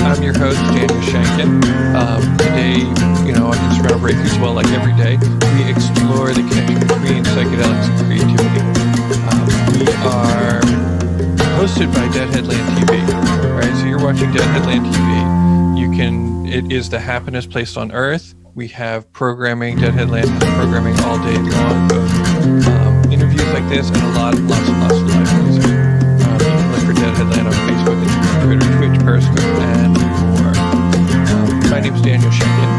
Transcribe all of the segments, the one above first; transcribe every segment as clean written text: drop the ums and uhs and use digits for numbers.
I'm your host, Daniel Shankin. Today, on Instagram Break as well, like every day, we explore the connection between psychedelics and creativity. We are hosted by Dead Headland TV, right? So you're watching Dead Headland TV. It is the happiest place on earth. We have programming. Dead Headland has programming all day long, both interviews like this and lots and lots of live music. You can look for Dead Headland on Facebook, Instagram, Twitter, Twitch, Periscope, and more. My name is Daniel Shankin,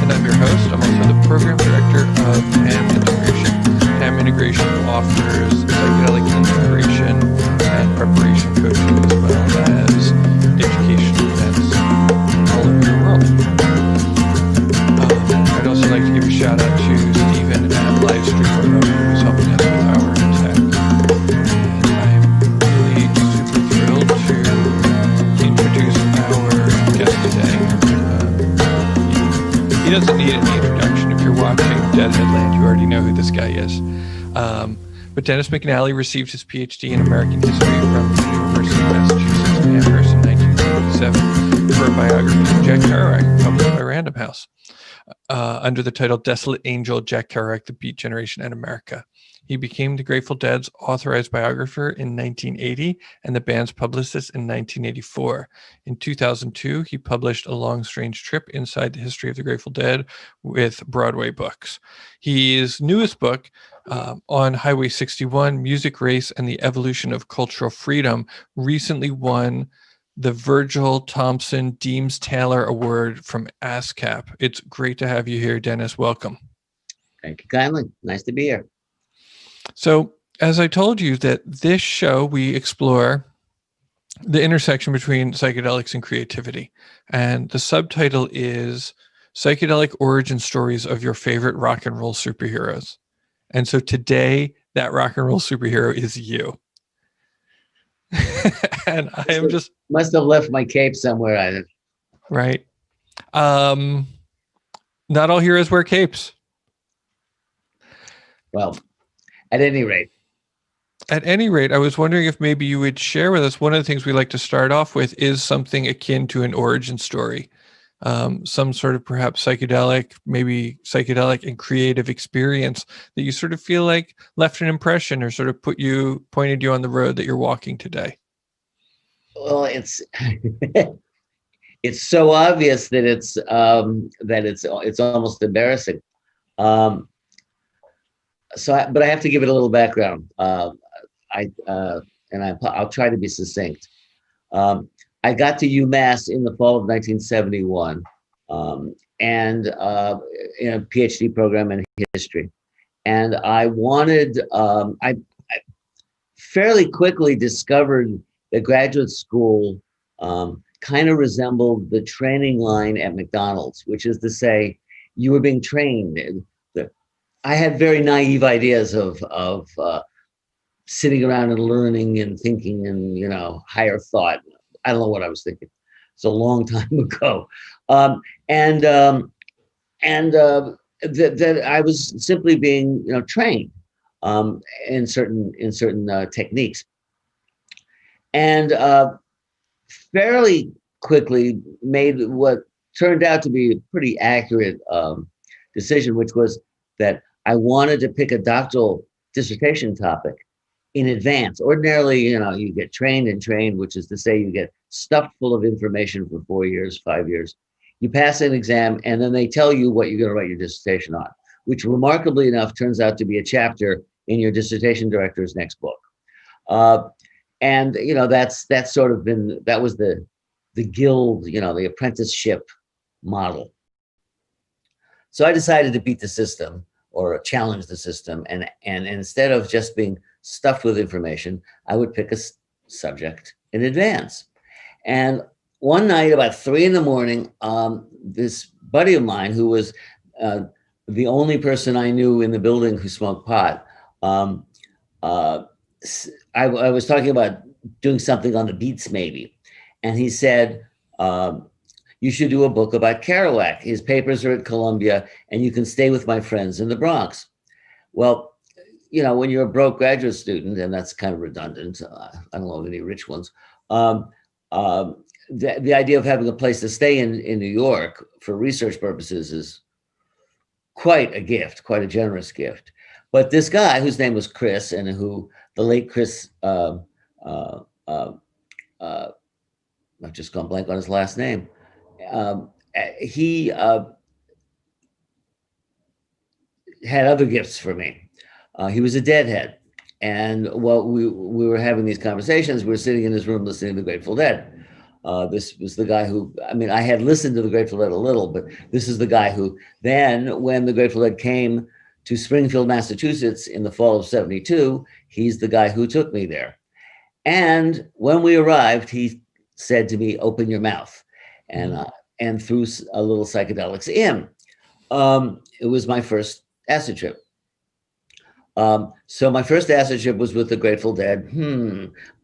and I'm your host. I'm also the program director of Tam Integration. Tam Integration offers psychedelic integration and preparation coaching as well as educational events all over the world. I'd also like to give a shout out to Stephen at Livestream, who's helping us with our tech. And I'm really super thrilled to introduce our guest today. He doesn't need any introduction. If you're watching Dead Headland, you already know who this guy is. But Dennis McNally received his Ph.D. in American history from the University of Massachusetts in Amherst in 1977 for a biography of Jack Kerouac, published by Random House, under the title Desolate Angel, Jack Kerouac, The Beat Generation and America. He became the Grateful Dead's authorized biographer in 1980 and the band's publicist in 1984. In 2002, he published A Long Strange Trip Inside the History of the Grateful Dead with Broadway Books. His newest book, On Highway 61, Music, Race, and the Evolution of Cultural Freedom, recently won the Virgil Thompson Deems Taylor Award from ASCAP. It's great to have you here, Dennis. Welcome. Thank you kindly. Nice to be here. So, as I told you, that this show, we explore the intersection between psychedelics and creativity. And the subtitle is Psychedelic Origin Stories of Your Favorite Rock and Roll Superheroes. And so today, that rock and roll superhero is you. And I am just... Must have left my cape somewhere. Either. Right. Not all heroes wear capes. Well, at any rate. At any rate, I was wondering if maybe you would share with us, one of the things we like to start off with is something akin to an origin story. Some sort of perhaps psychedelic, maybe psychedelic and creative experience that you sort of feel like left an impression or sort of pointed you on the road that you're walking today. Well, it's it's so obvious that it's almost embarrassing. But I have to give it a little background. I'll try to be succinct. I got to UMass in the fall of 1971, and in a Ph.D. program in history. And I wanted, I fairly quickly discovered that graduate school kind of resembled the training line at McDonald's, which is to say, you were being trained. I had very naive ideas of sitting around and learning and thinking and, higher thought. I don't know what I was thinking. It's a long time ago. That I was simply being, trained in certain techniques. And fairly quickly made what turned out to be a pretty accurate decision, which was that I wanted to pick a doctoral dissertation topic in advance. Ordinarily, you get trained, which is to say you get stuffed full of information for 4 years, 5 years. You pass an exam, and then they tell you what you're going to write your dissertation on, which remarkably enough turns out to be a chapter in your dissertation director's next book. That's sort of been, that was the guild, the apprenticeship model. So I decided to beat the system or challenge the system. And instead of just being stuffed with information, I would pick a subject in advance. And one night about 3 a.m, this buddy of mine who was the only person I knew in the building who smoked pot, I was talking about doing something on the beats maybe. And he said, you should do a book about Kerouac. His papers are at Columbia and you can stay with my friends in the Bronx. Well, when you're a broke graduate student, and that's kind of redundant, I don't know of any rich ones, the idea of having a place to stay in New York for research purposes is quite a gift, quite a generous gift. But this guy, whose name was Chris, and who the late Chris, I've just gone blank on his last name. He had other gifts for me. He was a deadhead. And while we were having these conversations, we were sitting in his room listening to the Grateful Dead. This was the guy who, I mean, I had listened to the Grateful Dead a little, but this is the guy who then, when the Grateful Dead came to Springfield, Massachusetts in the fall of '72, he's the guy who took me there. And when we arrived, he said to me, "Open your mouth," and threw a little psychedelics in. It was my first acid trip. So my first acid trip was with the Grateful Dead.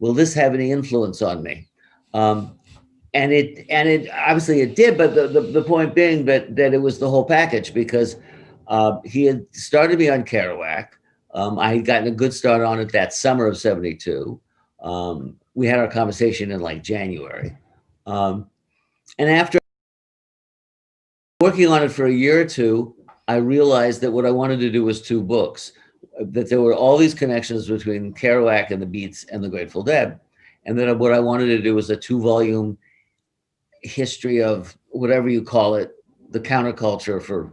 Will this have any influence on me? And it obviously it did, but the point being that it was the whole package, because he had started me on Kerouac. I had gotten a good start on it that summer of '72. We had our conversation in like January. And after working on it for a year or two, I realized that what I wanted to do was 2 books, that there were all these connections between Kerouac and the Beats and the Grateful Dead. And then what I wanted to do was a 2-volume history of whatever you call it, the counterculture for,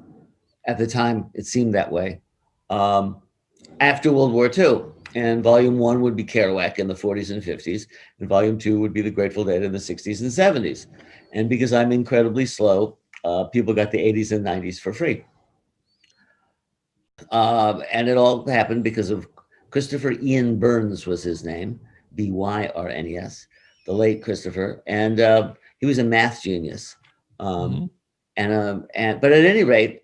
at the time, it seemed that way, after World War II. And volume 1 would be Kerouac in the 40s and 50s, and volume 2 would be the Grateful Dead in the 60s and 70s. And because I'm incredibly slow, people got the 80s and 90s for free. And it all happened because of Christopher Ian Burns was his name, Byrnes, the late Christopher, and he was a math genius. But at any rate,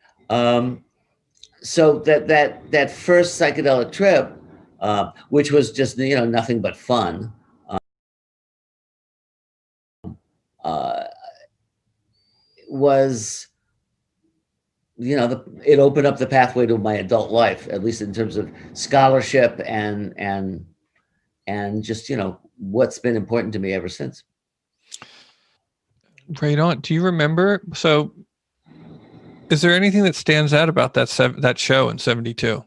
so that first psychedelic trip, which was just nothing but fun, was it opened up the pathway to my adult life, at least in terms of scholarship and just what's been important to me ever since. Right on. Do you remember? So, is there anything that stands out about that show in '72?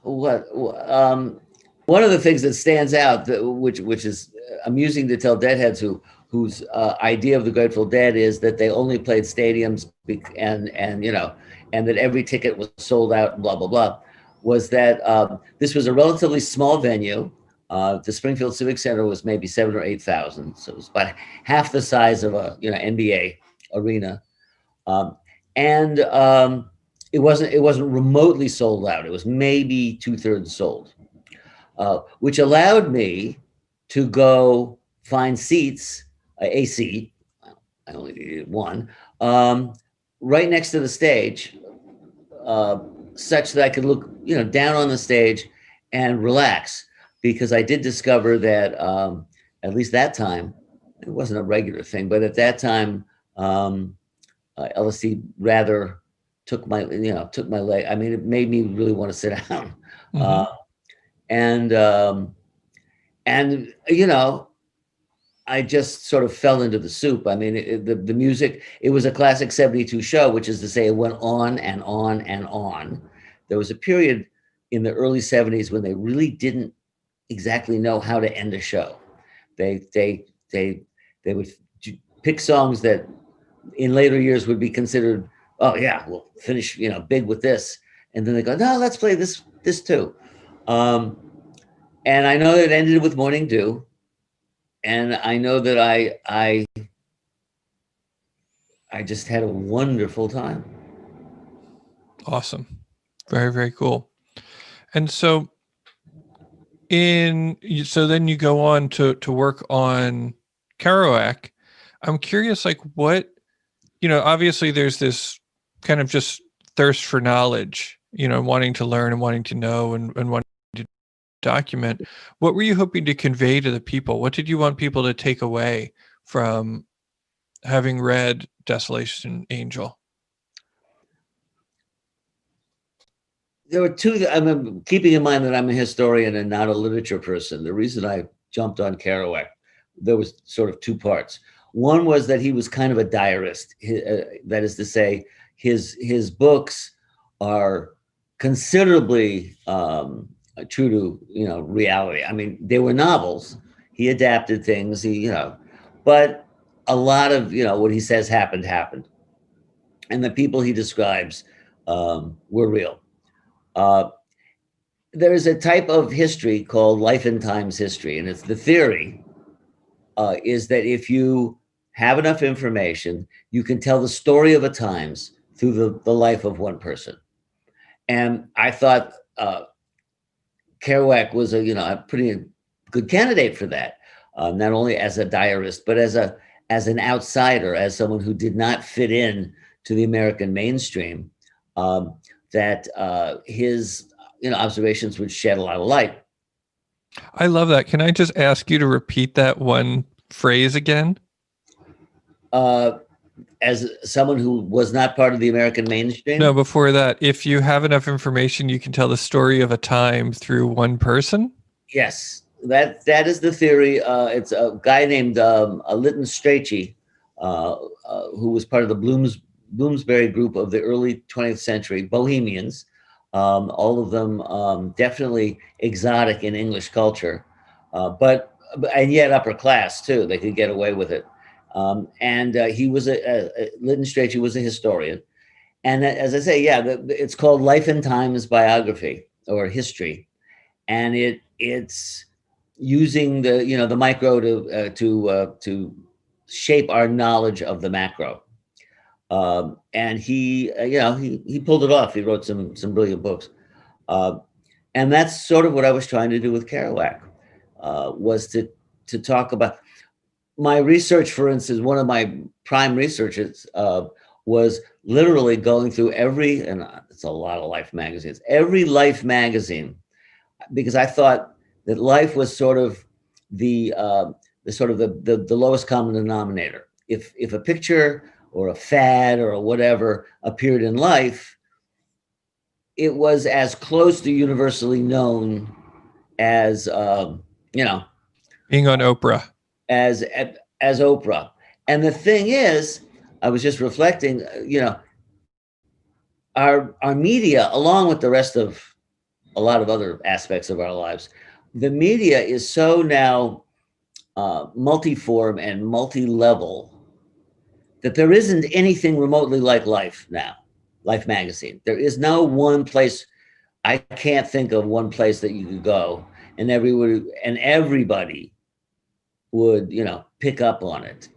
One of the things that stands out, which is amusing to tell deadheads whose idea of the Grateful Dead is that they only played stadiums and that every ticket was sold out and blah blah blah, was that this was a relatively small venue. The Springfield Civic Center was maybe 7,000 or 8,000, so it was about half the size of a NBA arena, and it wasn't remotely sold out. It was maybe 2/3 sold, which allowed me to go find seats, a seat. I only needed one, right next to the stage, such that I could look down on the stage and relax. Because I did discover that, at least that time, it wasn't a regular thing, but at that time, LSD rather took my leg. I mean, it made me really want to sit down. I just sort of fell into the soup. I mean, the music, it was a classic '72 show, which is to say it went on and on and on. There was a period in the early '70s when they really didn't exactly know how to end a show. They would pick songs that in later years would be considered, oh yeah, we'll finish big with this, and then they go, no, let's play this too. And I know that it ended with Morning Dew, and I know that I just had a wonderful time. Awesome. Very, very cool. And so then you go on to work on Kerouac. I'm curious, like what, obviously there's this kind of just thirst for knowledge, wanting to learn and wanting to know and wanting to document. What were you hoping to convey to the people? What did you want people to take away from having read Desolate Angel? There were two. I'm keeping in mind that I'm a historian and not a literature person. The reason I jumped on Kerouac there was sort of two parts. One was that he was kind of a diarist. That is to say, his books are considerably true to reality. I mean, they were novels. He adapted things. But a lot of what he says happened, and the people he describes were real. There is a type of history called life and times history, and it's the theory is that if you have enough information, you can tell the story of a times through the life of one person. And I thought Kerouac was a pretty good candidate for that, not only as a diarist, but as an outsider, as someone who did not fit in to the American mainstream. That his observations would shed a lot of light. I love that. Can I just ask you to repeat that one phrase again? As someone who was not part of the American mainstream? No, before that, if you have enough information, you can tell the story of a time through one person? Yes, that is the theory. It's a guy named Lytton Strachey, who was part of the Bloomsbury group of the early 20th century, Bohemians, all of them definitely exotic in English culture, and yet upper class too. They could get away with it. He was Lytton Strachey was a historian. And as I say, it's called Life and Times biography or history. And it's using the micro to shape our knowledge of the macro. And he pulled it off. He wrote some brilliant books. And that's sort of what I was trying to do with Kerouac, was to talk about my research. For instance, one of my prime researches was literally going through and it's a lot of every Life magazine, because I thought that Life was sort of the lowest common denominator. If a picture or a fad or whatever appeared in Life, it was as close to universally known as being on Oprah. As Oprah. And the thing is, I was just reflecting, our media, along with the rest of a lot of other aspects of our lives, the media is so now multiform and multi-level that there isn't anything remotely like Life now, Life magazine. There is no one place. I can't think of one place that you could go and everybody would pick up on it.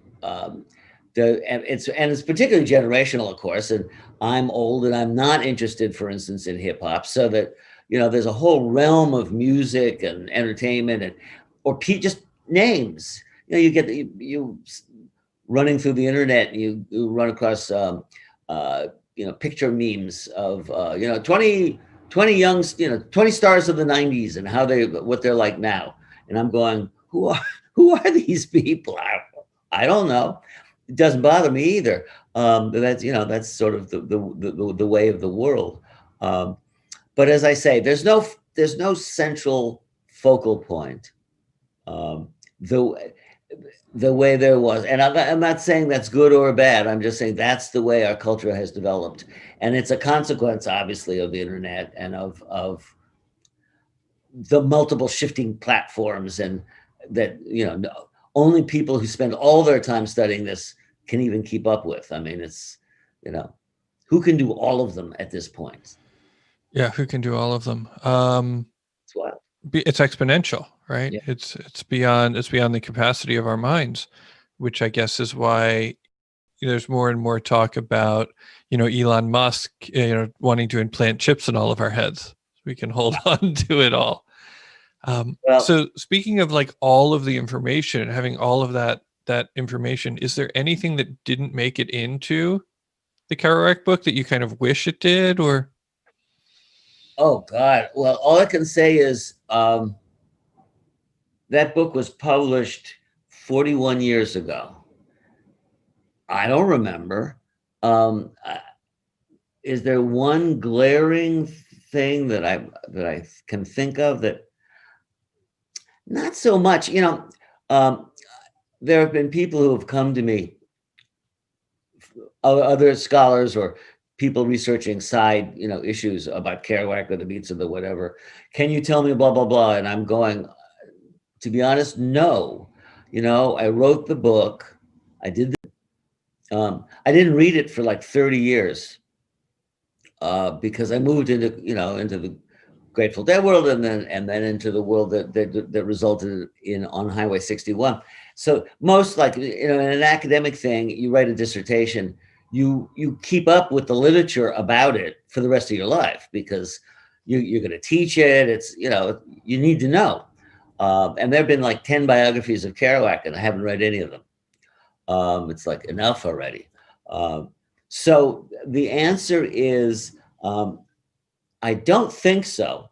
It's particularly generational, of course. And I'm old and I'm not interested, for instance, in hip hop. So that there's a whole realm of music and entertainment or just names. You get you running through the internet. You run across picture memes of 20 young 20 stars of the 90s and what they're like now. And I'm going, who are these people? I don't know. It doesn't bother me either. That's sort of the way of the world. But as I say, there's no central focal point. The way there was, and I'm not saying that's good or bad. I'm just saying that's the way our culture has developed, and it's a consequence, obviously, of the internet and of the multiple shifting platforms, and that only people who spend all their time studying this can even keep up with. I mean, it's who can do all of them at this point? Yeah, who can do all of them? It's wild. It's exponential, right? Yeah. It's beyond the capacity of our minds, which I guess is why there's more and more talk about Elon Musk wanting to implant chips in all of our heads so we can hold on to it all. So speaking of like all of the information and having all of that information, is there anything that didn't make it into the Kerouac book that you kind of wish it did? Or oh God, well, all I can say is that book was published 41 years ago. I don't remember. Is there one glaring thing that I can think of? That not so much. there have been people who have come to me, other scholars or people researching side, issues about Kerouac or the beats of the whatever. Can you tell me blah, blah, blah? And I'm going, to be honest, no. I wrote the book. I did. I didn't read it for like 30 years because I moved into the Grateful Dead world, and then into the world that resulted in on Highway 61. So most, like, in an academic thing, you write a dissertation, you keep up with the literature about it for the rest of your life because you're going to teach it. It's you need to know. And there have been like 10 biographies of Kerouac, and I haven't read any of them. It's like enough already. So the answer is, I don't think so.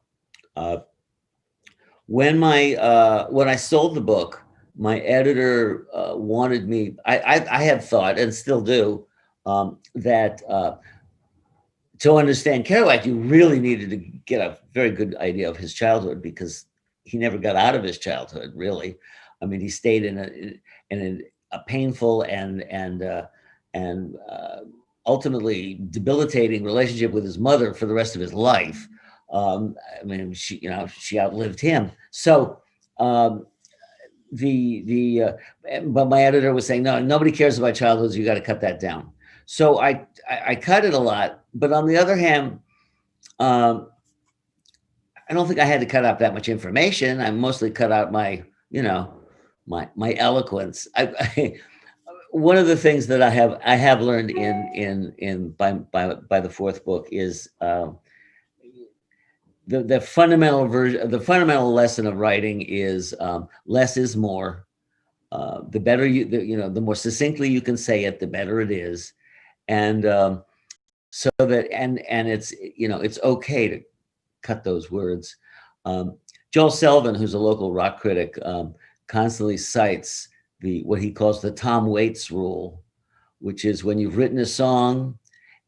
When I sold the book, my editor wanted me. I had thought, and still do, that to understand Kerouac, you really needed to get a very good idea of his childhood, because he never got out of his childhood, really. I mean, he stayed in a painful and ultimately debilitating relationship with his mother for the rest of his life. I mean, she outlived him. So but my editor was saying, no, nobody cares about childhoods. You got to cut that down. So I cut it a lot. But on the other hand, I don't think I had to cut out that much information. I mostly cut out my eloquence. One of the things that I have learned by the fourth book is the fundamental lesson of writing is less is more. The better the more succinctly you can say it, the better it is, and so that and it's it's okay to cut those words. Joel Selvin, who's a local rock critic, constantly cites what he calls the Tom Waits rule, which is when you've written a song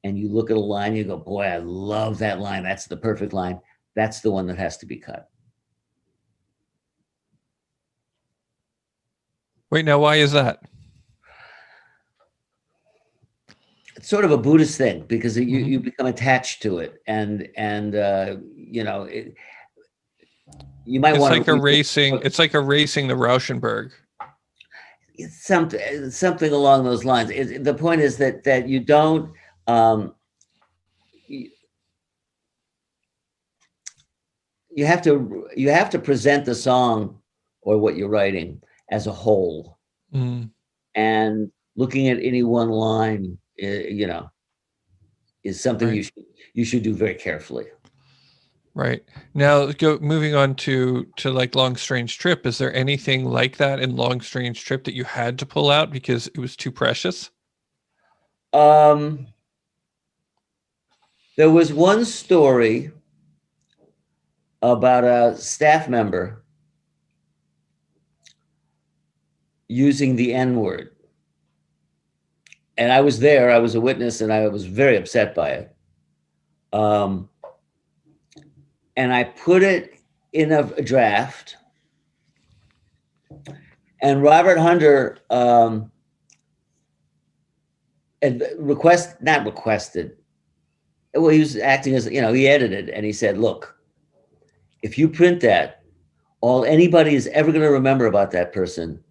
and you look at a line, you go, boy, I love that line. That's the perfect line. That's the one that has to be cut. Wait, now why is that? It's sort of a Buddhist thing, because you become attached to it, and you might want to. It's like erasing the Rauschenberg. It's something along those lines. The point is that you don't. You have to present the song or what you're writing as a whole, and looking at any one line, is something Right. you should do very carefully. Right. Now, moving on to like Long Strange Trip. Is there anything like that in Long Strange Trip that you had to pull out because it was too precious? There was one story about a staff member using the N-word. And I was there, I was a witness, and I was very upset by it. And I put it in a draft, and Robert Hunter not requested, well, he was acting as, he edited, and he said, look, if you print that, all anybody is ever going to remember about that person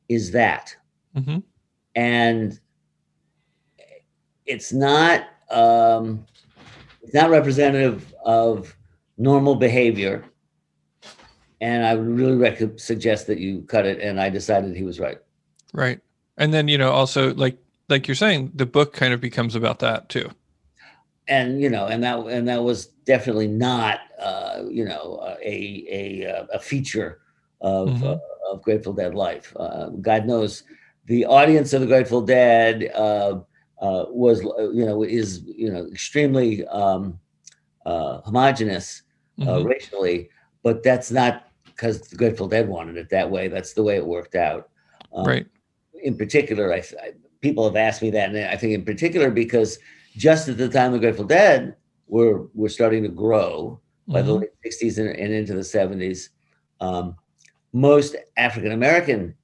is that. Mm-hmm. And it's not representative of normal behavior. And I would really suggest that you cut it. And I decided he was right. Right. And then, also like you're saying, the book kind of becomes about that too. And, and that was definitely not, a feature of Grateful Dead life. God knows the audience of the Grateful Dead was, is, extremely homogenous racially, but that's not because the Grateful Dead wanted it that way. That's the way it worked out. Right. In particular, people have asked me that, and I think in particular because just at the time the Grateful Dead were starting to grow by the late 60s and into the 70s, most African American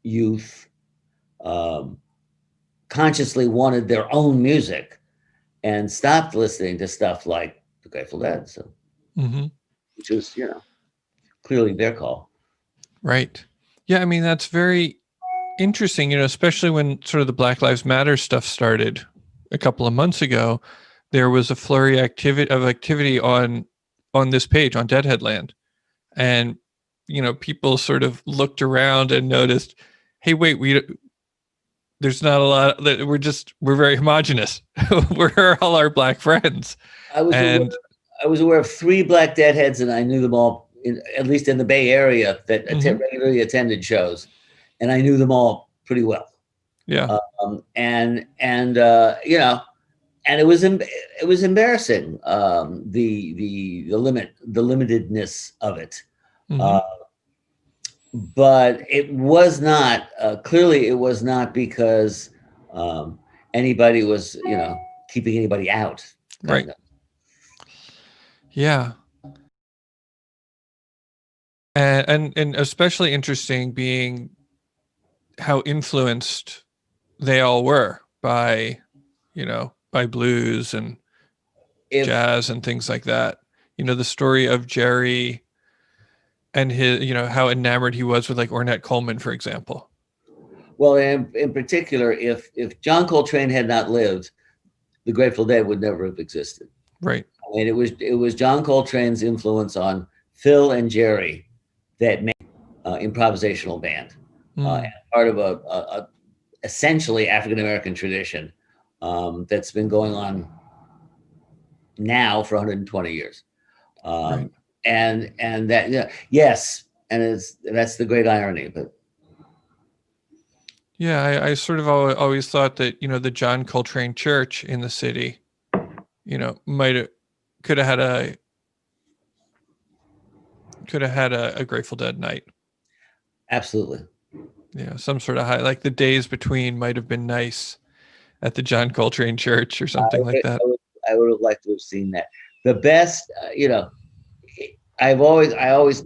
youth consciously wanted their own music and stopped listening to stuff like the Grateful Dead. So, which was, clearly their call. Right. Yeah. I mean, that's very interesting, especially when sort of the Black Lives Matter stuff started a couple of months ago. There was a flurry of activity on this page on Deadhead Land. And, people sort of looked around and noticed, hey, wait, there's not a lot that we're very homogenous. We're all our Black friends. I was aware of 3 Black Deadheads, and I knew them all, at least in the Bay Area, that regularly attended shows, and I knew them all pretty well. Yeah. And it was embarrassing, the limitedness of it. But it was not, clearly it was not because anybody was, keeping anybody out. Right. Yeah. And especially interesting being how influenced they all were by, by blues and jazz and things like that. The story of Jerry and his, how enamored he was with like Ornette Coleman, for example. Well, in particular, if John Coltrane had not lived, the Grateful Dead would never have existed. Right. I mean, it was John Coltrane's influence on Phil and Jerry that made improvisational band, part of a essentially African-American tradition that's been going on now for 120 years. Right. And that, yes, and that's the great irony. But yeah, I sort of always thought that, the John Coltrane Church in the city, could have had a Grateful Dead night. Absolutely. Yeah, some sort of high, like the days between might have been nice at the John Coltrane Church or something like that. I would have liked to have seen that. The best, I always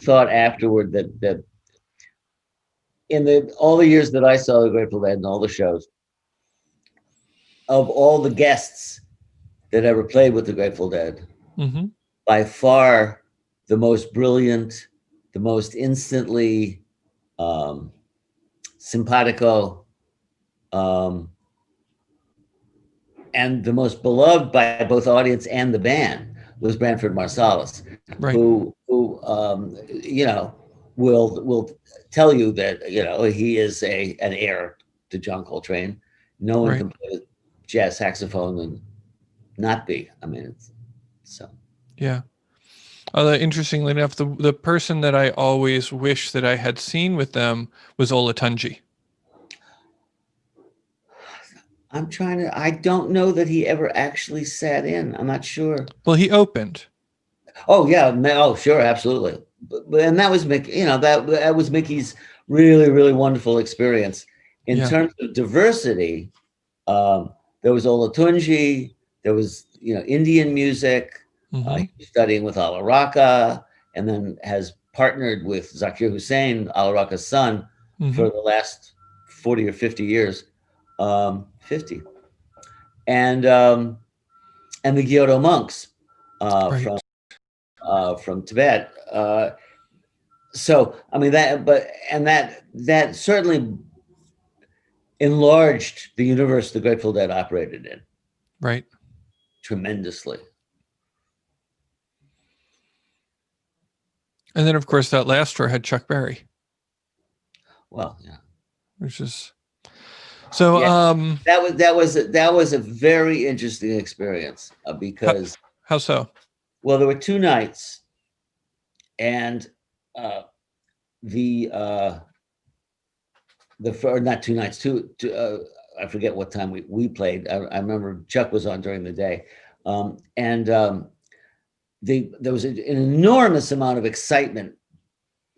thought afterward that in all the years that I saw the Grateful Dead and all the shows, of all the guests that ever played with the Grateful Dead, by far the most brilliant, the most instantly simpatico, and the most beloved by both audience and the band was Branford Marsalis, right. who will tell you that he is an heir to John Coltrane. No one can play jazz saxophone and not be. I mean, yeah. Although interestingly enough, the person that I always wish that I had seen with them was Olatunji. I don't know that he ever actually sat in. I'm not sure. Well, he opened. Oh yeah. Oh sure. Absolutely. And that was Mickey, that was Mickey's really, really wonderful experience. In terms of diversity, there was Olatunji, there was, Indian music. He was studying with Ala Raka, and then has partnered with Zakir Hussain, Ala Raka's son, for the last 40 or 50 years. 50. And the Gyoto monks from Tibet. So I mean that certainly enlarged the universe the Grateful Dead operated in. Right. Tremendously. And then of course that last tour had Chuck Berry. Well, yeah. Which is so that was a very interesting experience because how so? Well, there were 2 nights, and not 2 nights. I forget what time we played. I remember Chuck was on during the day, there was an enormous amount of excitement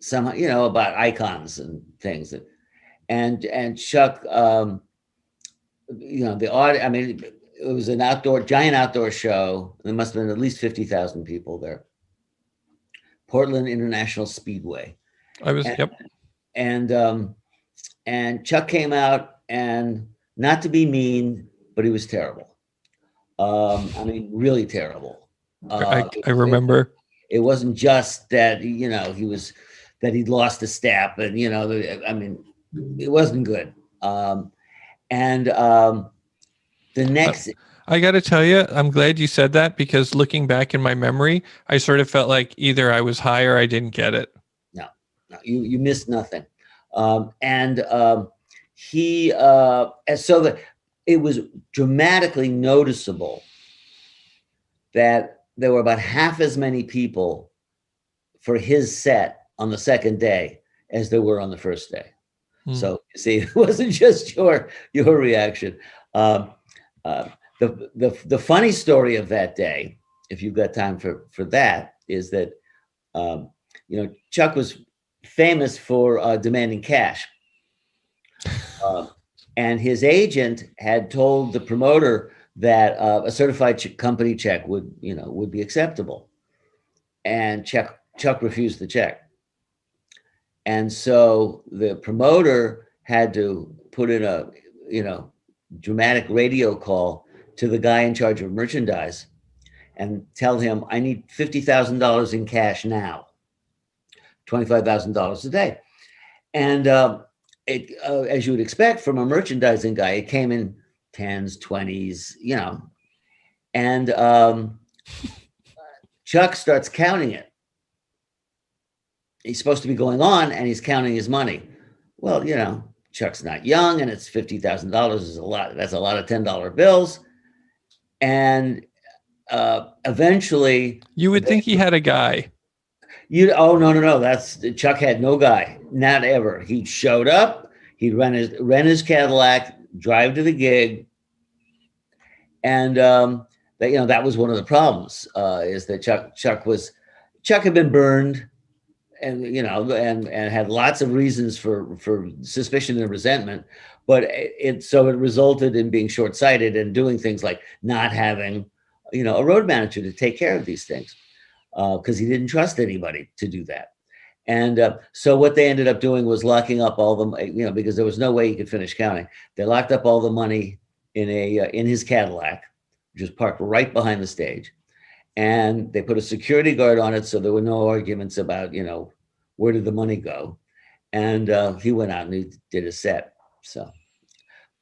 somehow, about icons and things, and Chuck, the audience. I mean, it was an giant outdoor show. There must have been at least 50,000 people there. Portland International Speedway. Yep. And and Chuck came out, and not to be mean, but he was terrible. I mean, really terrible. I remember. It wasn't just that, that he'd lost a step, and, I mean, it wasn't good. The next, I got to tell you, I'm glad you said that, because looking back in my memory, I sort of felt like either I was high or I didn't get it. no, you missed nothing. So that it was dramatically noticeable that there were about half as many people for his set on the second day as there were on the first day. So you see, it wasn't just your reaction. The funny story of that day, if you've got time for that, is that Chuck was famous for demanding cash, and his agent had told the promoter that a certified company check would be acceptable, and Chuck refused the check. And so the promoter had to put in a, dramatic radio call to the guy in charge of merchandise and tell him, I need $50,000 in cash now, $25,000 a day. And as you would expect from a merchandising guy, it came in 10s, 20s, and Chuck starts counting it. He's supposed to be going on, and he's counting his money. Well, Chuck's not young, and it's $50,000 is a lot. That's a lot of $10 bills. And eventually, you would think he had a guy. No. That's Chuck had no guy, not ever. He showed up. He'd rent his Cadillac, drive to the gig, and that was one of the problems. Is that Chuck had been burned. And and had lots of reasons for suspicion and resentment, but it resulted in being short-sighted and doing things like not having a road manager to take care of these things, because he didn't trust anybody to do that. And so what they ended up doing was locking up all the because there was no way he could finish counting. They locked up all the money in his Cadillac, which was parked right behind the stage. And they put a security guard on it, so there were no arguments about, where did the money go? And he went out and he did a set. So,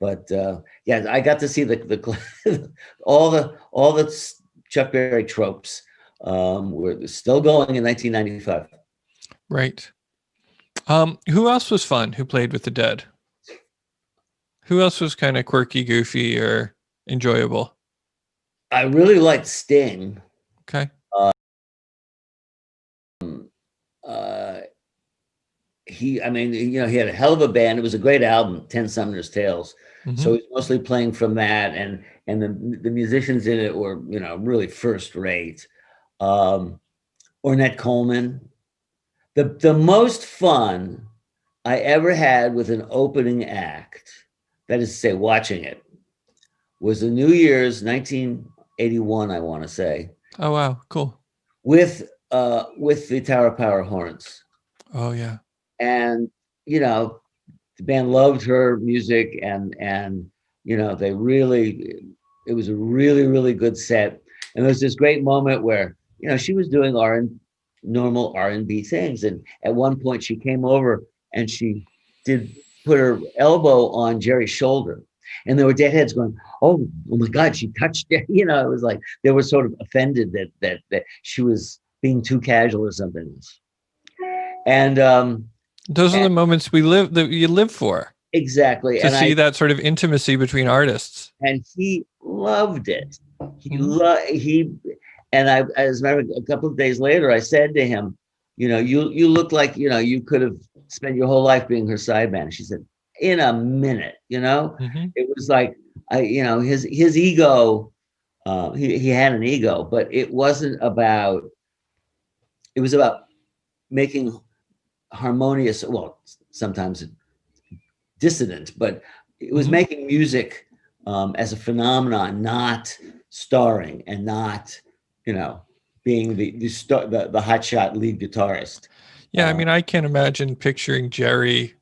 but I got to see the all the Chuck Berry tropes were still going in 1995. Right. Who else was fun? Who played with the Dead? Who else was kind of quirky, goofy, or enjoyable? I really liked Sting. Okay. He had a hell of a band. It was a great album, 10 Sumner's Tales. Mm-hmm. So he's mostly playing from that, and the musicians in it were, really first rate. Ornette Coleman. The most fun I ever had with an opening act, that is to say, watching it, was the New Year's 1981, I want to say. Oh wow, cool. With the Tower Power Horns. Oh yeah. And the band loved her music, and it was a really, really good set. And there was this great moment where she was doing normal R&B things, and at one point she came over and she put her elbow on Jerry's shoulder, and there were deadheads going, oh my God, she touched it. It was like they were sort of offended that she was being too casual or something. And those are the moments that you live for. Exactly. To see that sort of intimacy between artists. And he loved it. And as a matter of fact, a couple of days later, I said to him, you look like, you could have spent your whole life being her sideman. She said, in a minute, Mm-hmm. It was like, his ego, he had an ego, but it was about making harmonious, well, sometimes dissonant, but it was making music as a phenomenon, not starring and not, being the hotshot lead guitarist. Yeah, I mean, I can't imagine picturing Jerry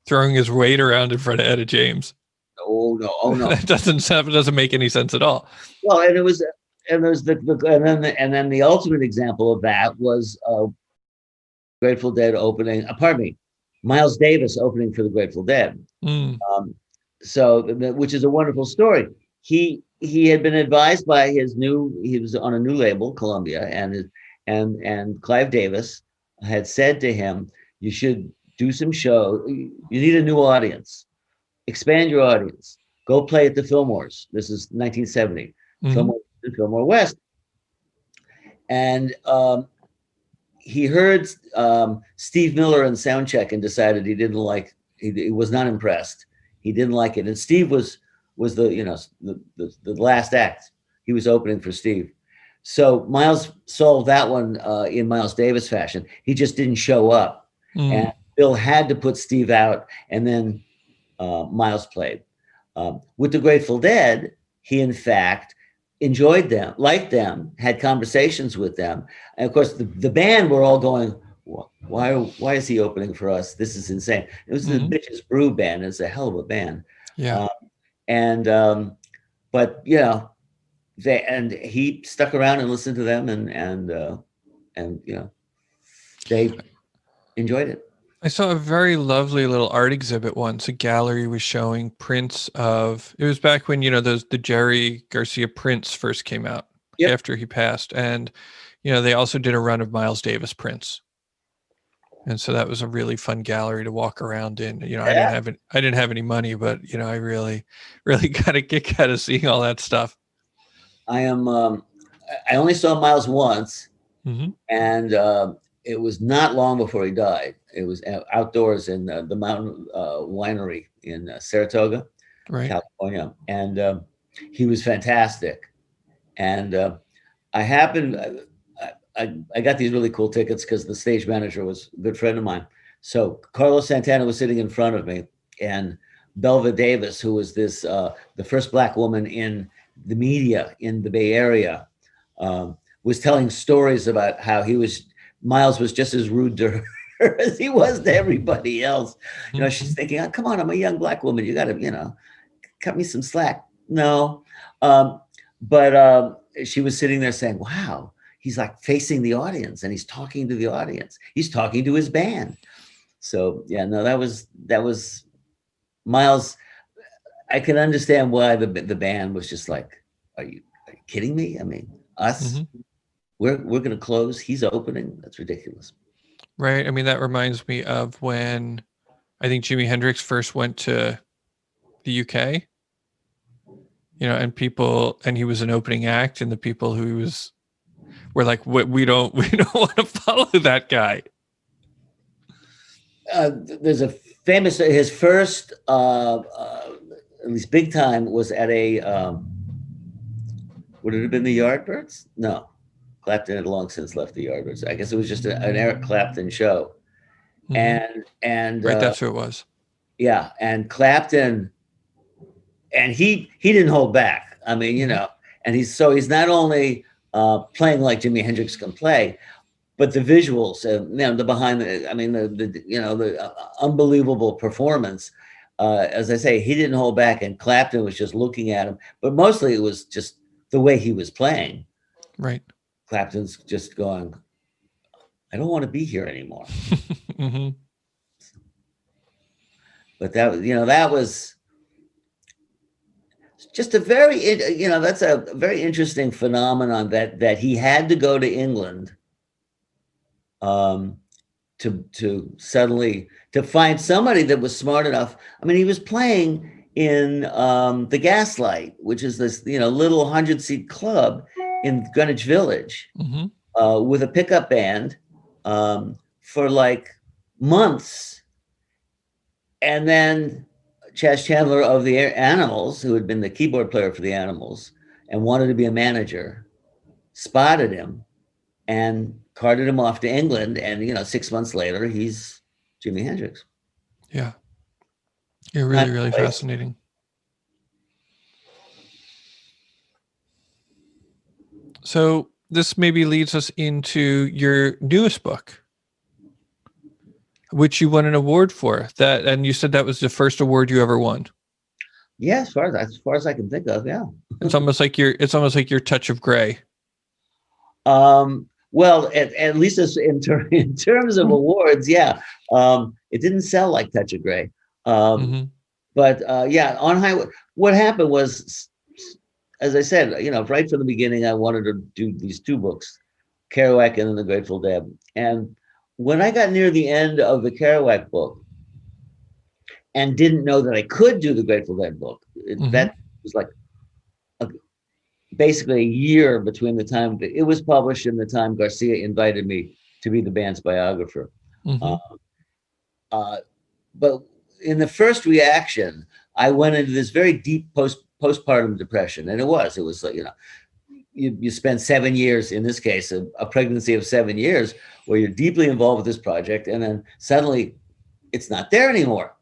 throwing his weight around in front of Etta James. Oh no! Oh no! That doesn't make any sense at all. Well, and there's and then the ultimate example of that was Grateful Dead opening. Pardon me, Miles Davis opening for the Grateful Dead. Mm. Which is a wonderful story. He had been advised by he was on a new label, Columbia, and Clive Davis had said to him, you should do some show. You need a new audience. Expand your audience. Go play at the Fillmores. This is 1970. Fillmore West. And he heard Steve Miller in Soundcheck and decided he was not impressed. He didn't like it. And Steve was the last act. He was opening for Steve. So Miles solved that one in Miles Davis fashion. He just didn't show up. And Bill had to put Steve out, and then Miles played. With the Grateful Dead, he in fact enjoyed them, liked them, had conversations with them. And of course, the band were all going, why is he opening for us? This is insane. It was the Bitches Brew band. It's a hell of a band. Yeah. But he stuck around and listened to them, and they enjoyed it. I saw a very lovely little art exhibit once. A gallery was showing prints of, it was back when, the Jerry Garcia prints first came out after he passed. And, they also did a run of Miles Davis prints. And so that was a really fun gallery to walk around in. I didn't have any money, but, I really, really got a kick out of seeing all that stuff. I only saw Miles once, and it was not long before he died. It was outdoors in the Mountain Winery in Saratoga, California. And he was fantastic. And I got these really cool tickets because the stage manager was a good friend of mine. So Carlos Santana was sitting in front of me, and Belva Davis, who was the first Black woman in the media in the Bay Area, was telling stories about how Miles was just as rude to her as he was to everybody else. She's thinking, oh, come on, I'm a young Black woman. You got to, cut me some slack. No. But she was sitting there saying, wow, he's like facing the audience and he's talking to the audience. He's talking to his band. So yeah, no, that was Miles. I can understand why the band was just like, are you kidding me? I mean, us, we're going to close. He's opening. That's ridiculous. Right. I mean, that reminds me of when I think Jimi Hendrix first went to the UK, and he was an opening act, and the people who were like, we don't want to follow that guy. There's a famous, his first, at least big time, was at a, would it have been the Yardbirds? No. Clapton had long since left the Yardbirds. I guess it was just an Eric Clapton show. And right, that's who it was. Yeah, and Clapton, and he didn't hold back. I mean, and he's not only playing like Jimi Hendrix can play, but the visuals, the behind the unbelievable performance. As I say, he didn't hold back, and Clapton was just looking at him. But mostly it was just the way he was playing. Right. Clapton's just going, I don't want to be here anymore. But that was just a very, that's a very interesting phenomenon that he had to go to England to suddenly, to find somebody that was smart enough. I mean, he was playing in the Gaslight, which is this, little 100-seat club in Greenwich Village, with a pickup band for like months. And then Chas Chandler of the Animals, who had been the keyboard player for the Animals and wanted to be a manager, spotted him and carted him off to England. And, 6 months later, he's Jimi Hendrix. Yeah. You're really, really fascinating. So this maybe leads us into your newest book, which you won an award for. That, and you said that was the first award you ever won. Yeah, as far as I can think of, yeah. It's almost like your touch of gray. Well, at least in terms of awards, yeah. It didn't sell like Touch of Grey. But yeah, on highway, what happened was, as I said, right from the beginning, I wanted to do these two books, Kerouac and then the Grateful Dead. And when I got near the end of the Kerouac book and didn't know that I could do the Grateful Dead book, that was like basically a year between the time that it was published and the time Garcia invited me to be the band's biographer. But in the first reaction, I went into this very deep postpartum depression, and it was like, you spend 7 years, in this case, a pregnancy of 7 years, where you're deeply involved with this project, and then suddenly it's not there anymore.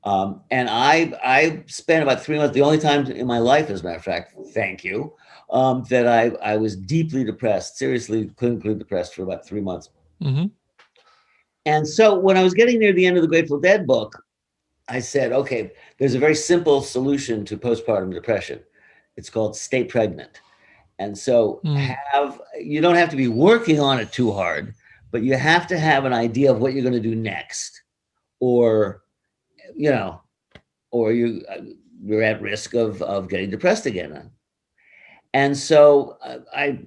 And I spent about 3 months, the only time in my life, as a matter of fact, thank you, that I was deeply depressed, seriously clinically depressed for about 3 months. And so when I was getting near the end of the Grateful Dead book, I said, okay, there's a very simple solution to postpartum depression. It's called stay pregnant. And so you don't have to be working on it too hard, but you have to have an idea of what you're going to do next, or you're at risk of getting depressed again. And so I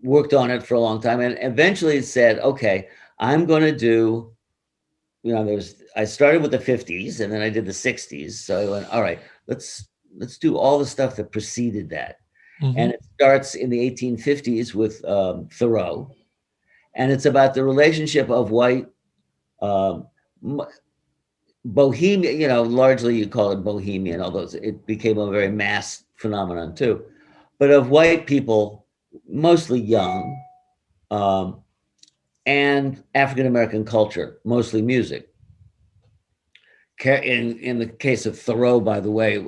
worked on it for a long time, and eventually said, okay, I'm going to do, I started with the 50s and then I did the 60s. So I went, all right, let's do all the stuff that preceded that. And it starts in the 1850s with Thoreau. And it's about the relationship of white bohemian, largely you call it bohemian, although it became a very mass phenomenon too, but of white people, mostly young, and African-American culture, mostly music. In the case of Thoreau, by the way,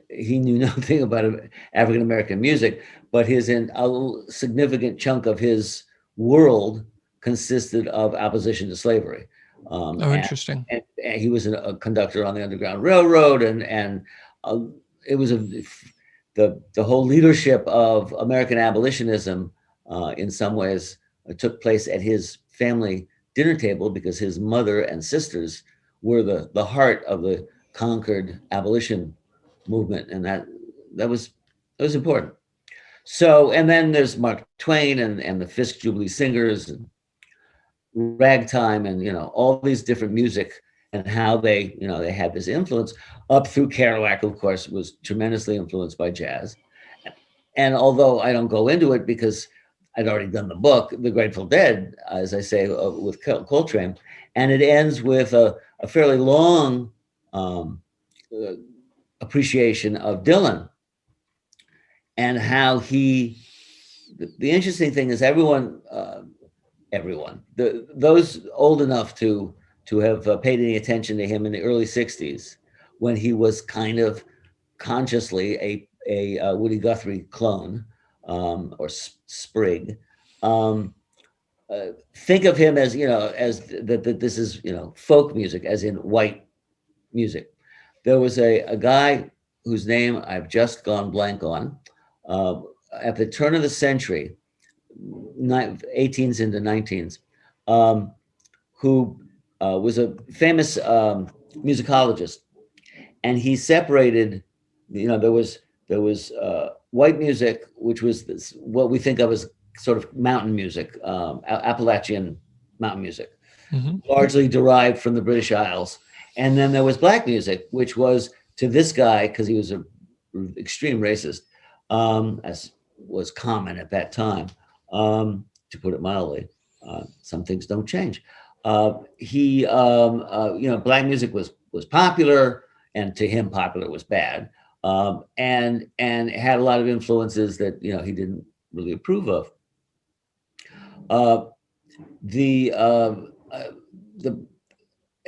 he knew nothing about African-American music, but a significant chunk of his world consisted of opposition to slavery. Interesting. And he was a conductor on the Underground Railroad, and it was the whole leadership of American abolitionism in some ways took place at his family dinner table, because his mother and sisters were the heart of the Concord abolition movement, and that was important. So, and then there's Mark Twain and the Fisk Jubilee Singers and ragtime, and all these different music, and how they had this influence up through Kerouac, of course, was tremendously influenced by jazz. And although I don't go into it because I'd already done the book, The Grateful Dead, as I say, with Coltrane, and it ends with a fairly long appreciation of Dylan, and how the interesting thing is those old enough to have paid any attention to him in the early 60s, when he was kind of consciously a Woody Guthrie clone, or sprig, think of him as that this is folk music, as in white music. There was a guy whose name I've just gone blank on, at the turn of the century, 18s into 19s, who was a famous musicologist, and he separated, there was white music, which was what we think of as sort of mountain music, Appalachian mountain music, largely derived from the British Isles. And then there was black music, which was, to this guy, because he was an extreme racist, as was common at that time, to put it mildly. Some things don't change. Black music was popular, and to him, popular was bad, and had a lot of influences that he didn't really approve of.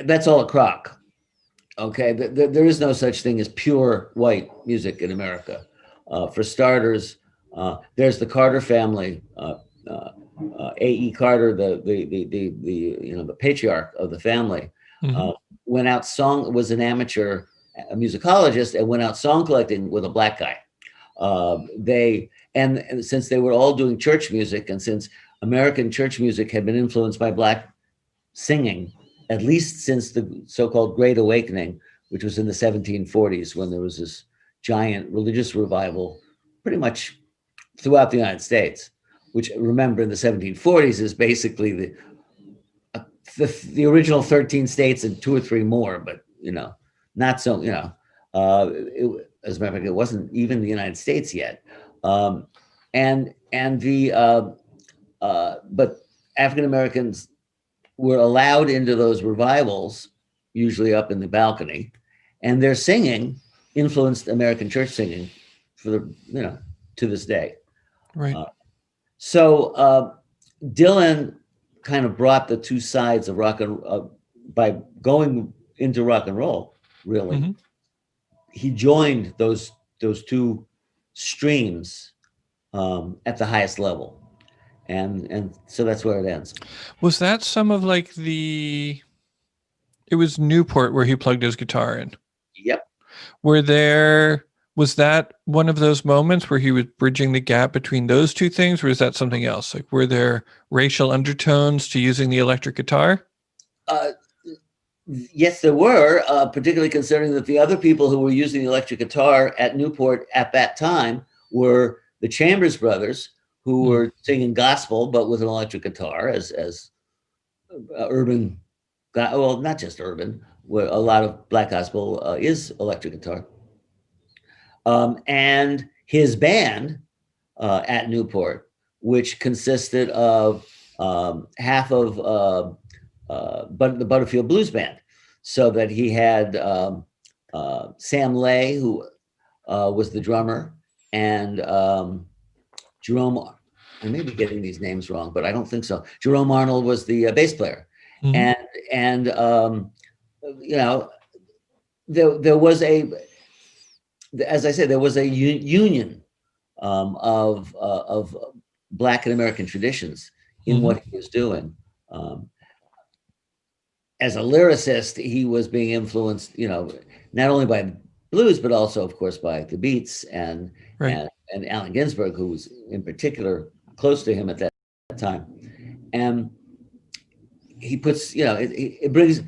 That's all a crock. Okay, there is no such thing as pure white music in America. For starters, there's the Carter family A.E. Carter, the patriarch of the family, Mhm. was an amateur musicologist and went out song collecting with a black guy. And since they were all doing church music, and since American church music had been influenced by black singing, at least since the so-called Great Awakening, which was in the 1740s, when there was this giant religious revival pretty much throughout the United States, which, remember, in the 1740s is basically the original 13 states and 2 or 3 more, but not so, as a matter of fact, it wasn't even the United States yet. But African Americans were allowed into those revivals, usually up in the balcony, and their singing influenced American church singing to this day. Right. So Dylan kind of brought the two sides of rock and by going into rock and roll. Really, Mhm. he joined those two streams at the highest level, and so that's where it ends. Was that some of like it was Newport where he plugged his guitar in? Yep. Was that one of those moments where he was bridging the gap between those two things, or is that something else? Like, were there racial undertones to using the electric guitar? Yes, there were, particularly considering that the other people who were using the electric guitar at Newport at that time were the Chambers Brothers, who were singing gospel, but with an electric guitar as urban, well, not just urban, where a lot of black gospel is electric guitar. And his band at Newport, which consisted of half of the Butterfield Blues Band, so that he had Sam Lay, who was the drummer, and Jerome, I may be getting these names wrong, but I don't think so. Jerome Arnold was the bass player. Mhm. And there was as I said, there was a union of Black and American traditions in what he was doing. As a lyricist, he was being influenced, not only by blues, but also, of course, by the Beats and Allen Ginsberg, who was in particular close to him at that time. And he puts, it brings,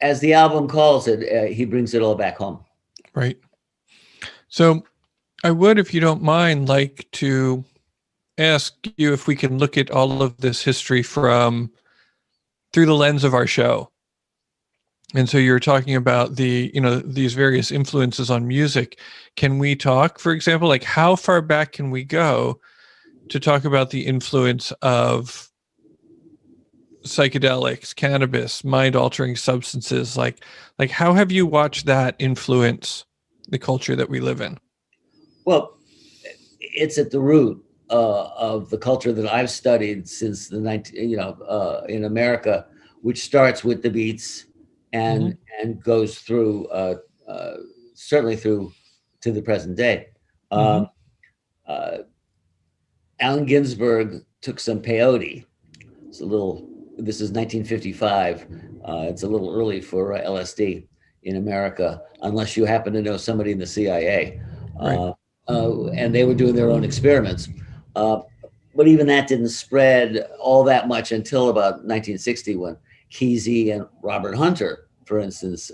as the album calls it, he brings it all back home. Right. So I would, if you don't mind, like to ask you if we can look at all of this history through the lens of our show. And so you're talking about these various influences on music. Can we talk, for example, like how far back can we go to talk about the influence of psychedelics, cannabis, mind-altering substances? Like how have you watched that influence the culture that we live in? Well, it's at the root of the culture that I've studied since in America, which starts with the Beats and goes through certainly through to the present day. Allen Ginsberg took some peyote. This is 1955. It's a little early for LSD in America, unless you happen to know somebody in the CIA. And they were doing their own experiments. But even that didn't spread all that much until about 1960, when Kesey and Robert Hunter, for instance,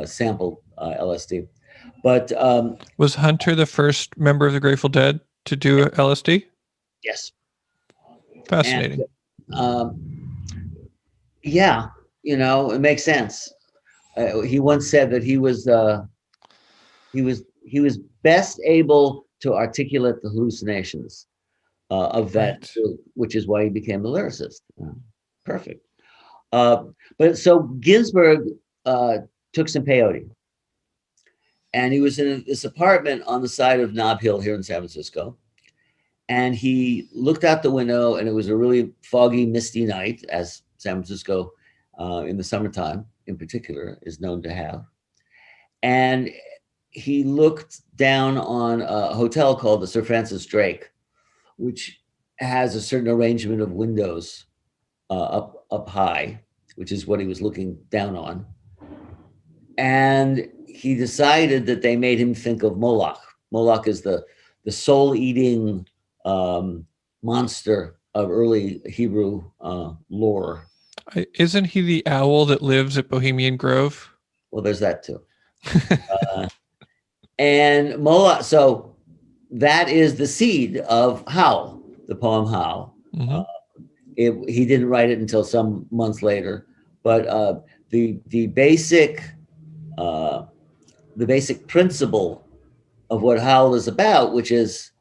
sampled LSD. But was Hunter the first member of the Grateful Dead to do LSD? Yes. Fascinating. And, yeah, it makes sense. He once said that he was best able to articulate the hallucinations of that, which is why he became a lyricist. Perfect. But so Ginsberg took some peyote, and he was in this apartment on the side of Nob Hill here in San Francisco. And he looked out the window, and it was a really foggy, misty night, as San Francisco in the summertime in particular is known to have. And he looked down on a hotel called the Sir Francis Drake, which has a certain arrangement of windows up high, which is what he was looking down on. And he decided that they made him think of Moloch. Moloch is the soul-eating monster of early Hebrew lore. Isn't he the owl that lives at Bohemian Grove? Well, there's that too. And Moloch, so that is the seed of Howl, the poem Howl. Mm-hmm. He didn't write it until some months later, but the basic principle of what Howl is about, which is,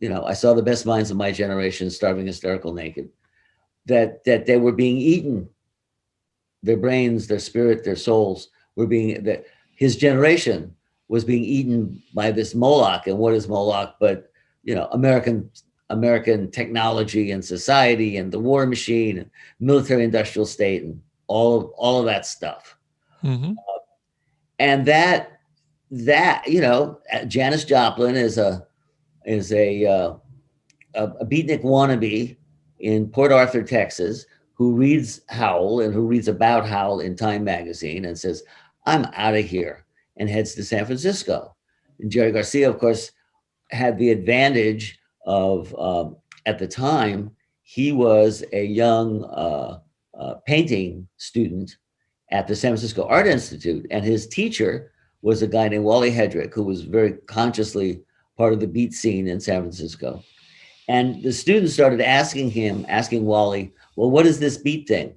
I saw the best minds of my generation starving, hysterical, naked, that they were being eaten. Their brains, their spirit, their souls were being, that his generation was being eaten by this Moloch. And what is Moloch but, American technology and society and the war machine and military industrial state and all of that stuff. Mm-hmm. And that Janis Joplin is a beatnik wannabe in Port Arthur, Texas, who reads Howl and who reads about Howl in Time magazine and says, I'm out of here, and heads to San Francisco. And Jerry Garcia, of course, had the advantage of, at the time, he was a young painting student at the San Francisco Art Institute, and his teacher was a guy named Wally Hedrick, who was very consciously part of the beat scene in San Francisco. And the students started asking Wally, well, what is this beat thing?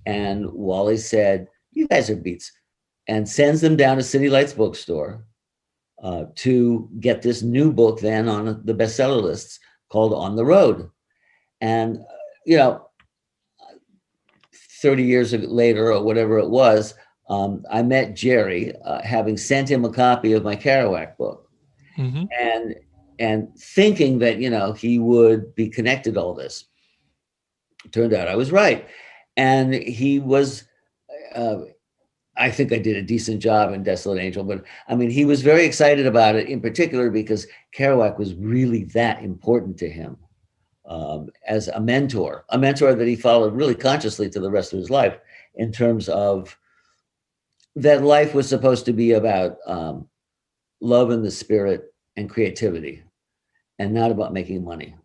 And Wally said, you guys are beats, and sends them down to City Lights bookstore to get this new book then on the bestseller lists called On the Road. And, 30 years later or whatever it was, I met Jerry, having sent him a copy of my Kerouac book. Mm-hmm. And thinking that, he would be connected to all this. It turned out I was right. And he was, I think I did a decent job in Desolate Angel, but he was very excited about it in particular because Kerouac was really that important to him as a mentor that he followed really consciously to the rest of his life, in terms of that life was supposed to be about love in the spirit and creativity, and not about making money.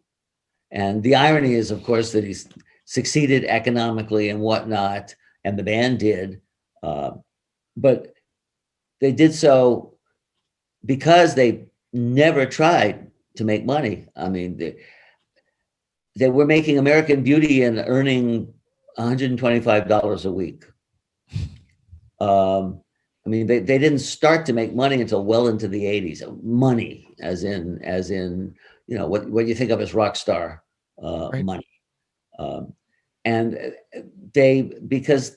And the irony is, of course, that he's succeeded economically and whatnot, and the band did, but they did so because they never tried to make money. They were making American Beauty and earning $125 a week. They didn't start to make money until well into the 80s. Money, as in what you think of as rock star right. Money. And because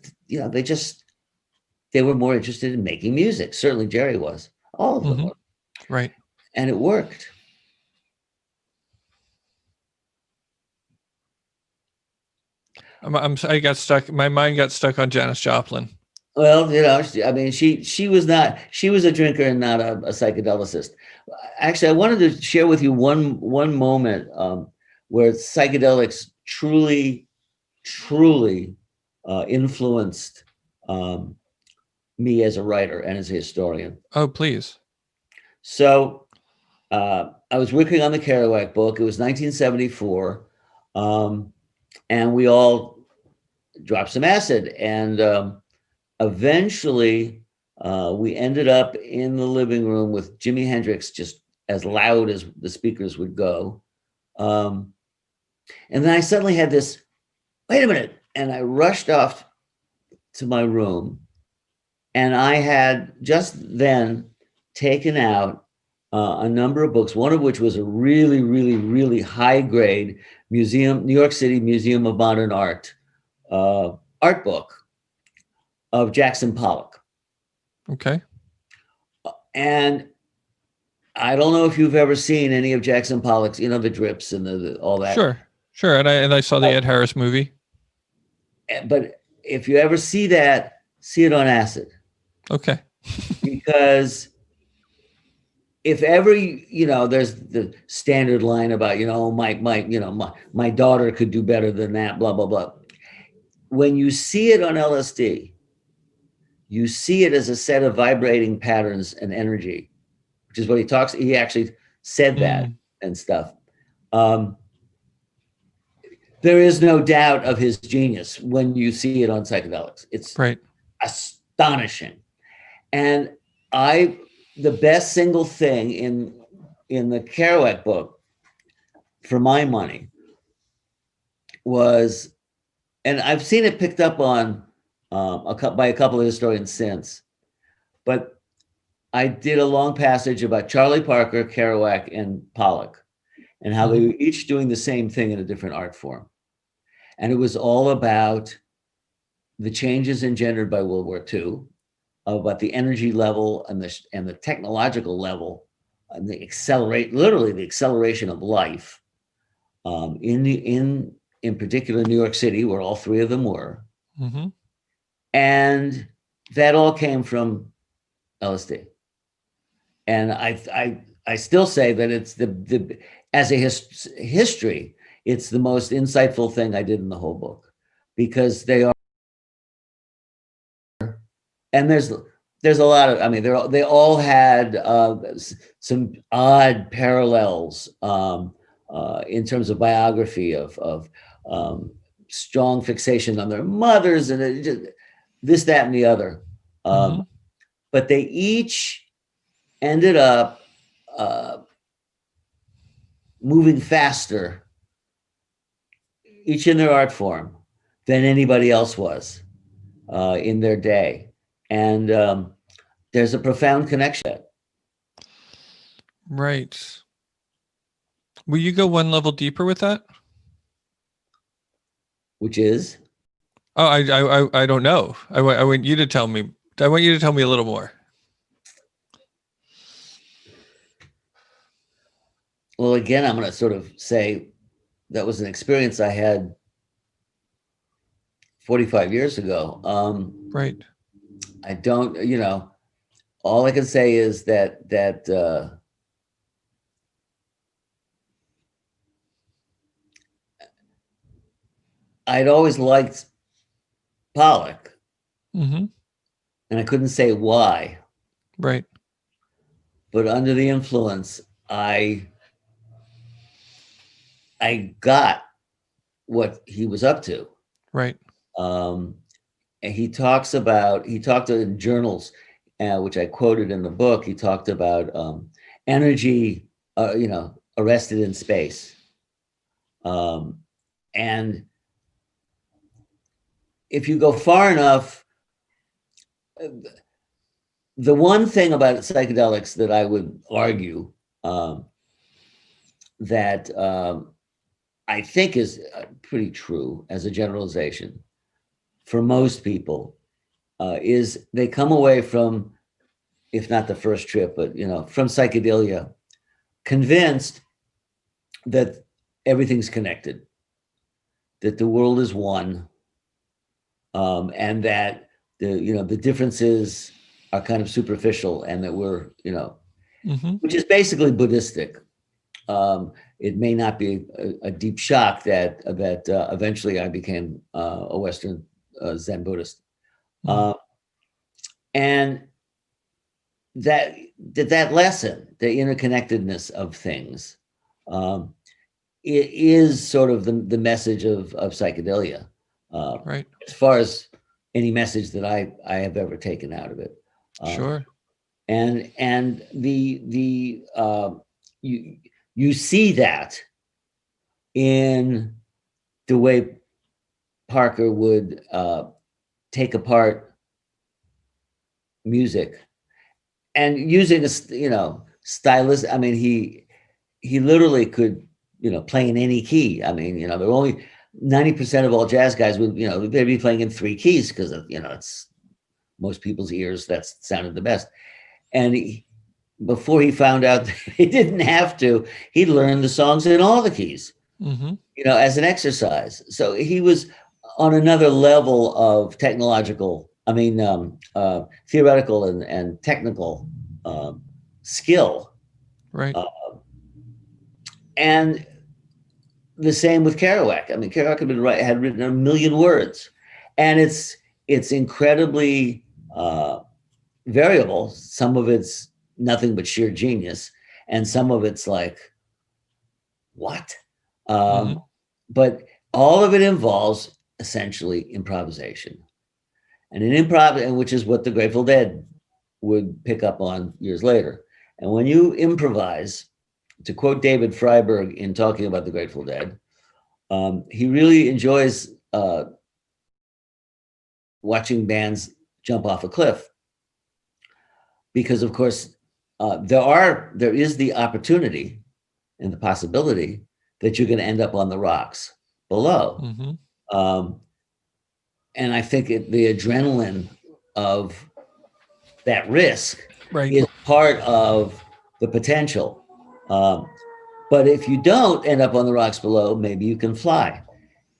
they were more interested in making music. Certainly Jerry was. All of them mm-hmm. were. Right. And it worked. I got stuck. My mind got stuck on Janis Joplin. Well, she was a drinker and not a psychedelicist. Actually, I wanted to share with you one moment where psychedelics truly influenced me as a writer and as a historian. Oh, please. So I was working on the Kerouac book. It was 1974. And we all dropped some acid. And eventually we ended up in the living room with Jimi Hendrix just as loud as the speakers would go. And then I suddenly had this, wait a minute. And I rushed off to my room. And I had just then taken out a number of books, one of which was a really, really, really high grade New York City Museum of Modern Art art book of Jackson Pollock. Okay. And I don't know if you've ever seen any of Jackson Pollock's, the drips and all that. Sure. And I saw the Ed Harris movie. But if you ever see that, see it on acid. Okay. Because if ever, there's the standard line about, my daughter could do better than that, blah, blah, blah. When you see it on LSD, you see it as a set of vibrating patterns and energy, which is what he actually said that and stuff. There is no doubt of his genius when you see it on psychedelics. It's right. astonishing. And the best single thing in the Kerouac book, for my money, was, and I've seen it picked up on by a couple of historians since, but I did a long passage about Charlie Parker, Kerouac, and Pollock, and how they were each doing the same thing in a different art form. And it was all about the changes engendered by World War II, about the energy level and the technological level, and literally the acceleration of life in particular New York City, where all three of them were. Mm-hmm. And that all came from LSD. And I still say that it's as a history, it's the most insightful thing I did in the whole book, because they are, and there's a lot of, they all had some odd parallels in terms of biography of strong fixation on their mothers and this, that, and the other. But they each ended up moving faster, each in their art form, than anybody else was in their day. And there's a profound connection. Right. Will you go one level deeper with that? Which is? Oh, I don't know. I want you to tell me. I want you to tell me a little more. Well, again, I'm going to sort of say that was an experience I had 45 years ago. Right. I don't, all I can say is that I'd always liked Pollock, and I couldn't say why. Right. But under the influence, I got what he was up to. Right. And he talked in journals, which I quoted in the book. He talked about energy, arrested in space. And if you go far enough, the one thing about psychedelics that I would argue that I think is pretty true as a generalization for most people is they come away from, if not the first trip, but from psychedelia, convinced that everything's connected, that the world is one, and that the differences are kind of superficial, and that we're which is basically Buddhistic. It may not be a deep shock that eventually I became a Western Zen Buddhist, and that lesson, the interconnectedness of things, it is sort of the message of psychedelia, right? As far as any message that I have ever taken out of it. Sure. And you see that in the way Parker would take apart music and using a stylist. I mean, he literally could play in any key. I mean, there were only 90% of all jazz guys would they'd be playing in 3 keys because it's most people's ears that sounded the best. And before he found out that he didn't have to, he learned the songs in all the keys, as an exercise. So he was on another level of theoretical and technical skill Right. And the same with Kerouac. I mean, Kerouac had written 1 million words, and it's incredibly variable. Some of it's nothing but sheer genius, and some of it's like, what? But all of it involves essentially improvisation, and which is what the Grateful Dead would pick up on years later. And when you improvise, to quote David Freiberg in talking about the Grateful Dead, he really enjoys watching bands jump off a cliff, because of course there is the opportunity and the possibility that you're going to end up on the rocks below. And I think the adrenaline of that risk is part of the potential. But if you don't end up on the rocks below, maybe you can fly.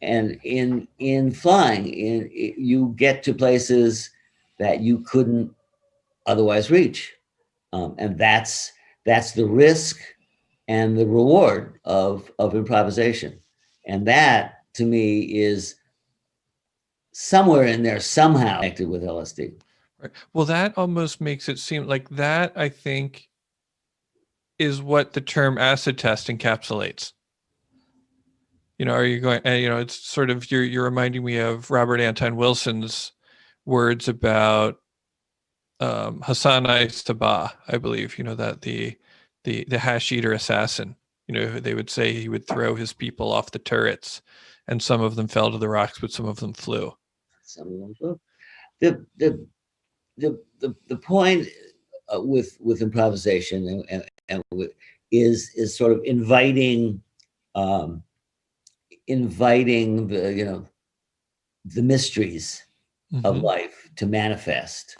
And in flying, you get to places that you couldn't otherwise reach. And that's the risk and the reward of improvisation. And that, to me, is somewhere in there, somehow connected with LSD. Right. Well, that almost makes it seem like that, I think, is what the term acid test encapsulates. You know, are you going, you know, it's sort of, you're reminding me of Robert Anton Wilson's words about Hassan Sabah, I believe, you know, that the hash eater assassin, you know, they would say he would throw his people off the turrets, and some of them fell to the rocks, but some of them flew. Some of them flew. The point with improvisation and is sort of inviting the mysteries of life to manifest,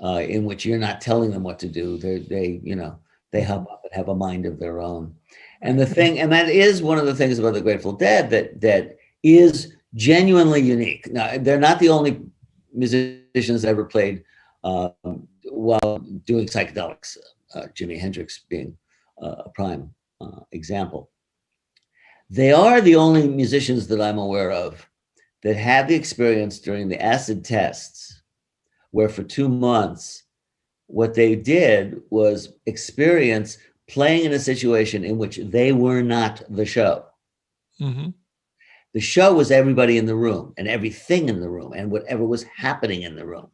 in which you're not telling them what to do. They hop up and have a mind of their own. And that is one of the things about the Grateful Dead that is genuinely unique. Now, they're not the only musicians that ever played while doing psychedelics, Jimi Hendrix being a prime example. They are the only musicians that I'm aware of that had the experience during the acid tests, where for 2 months, what they did was experience playing in a situation in which they were not the show. The show was everybody in the room and everything in the room and whatever was happening in the room.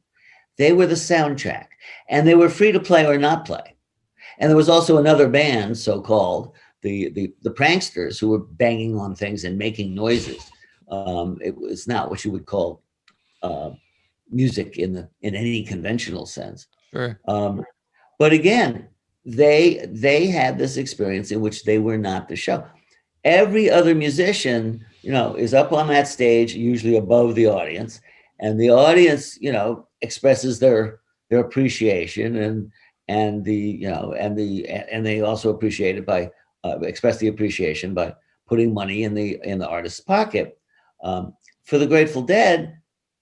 They were the soundtrack, and they were free to play or not play. And there was also another band, so-called, the pranksters, who were banging on things and making noises. It was not what you would call music in any conventional sense. Sure. But again, they had this experience in which they were not the show. Every other musician, is up on that stage, usually above the audience, and the audience, expresses their appreciation and they also appreciate it by express the appreciation by putting money in the artist's pocket. For the Grateful Dead,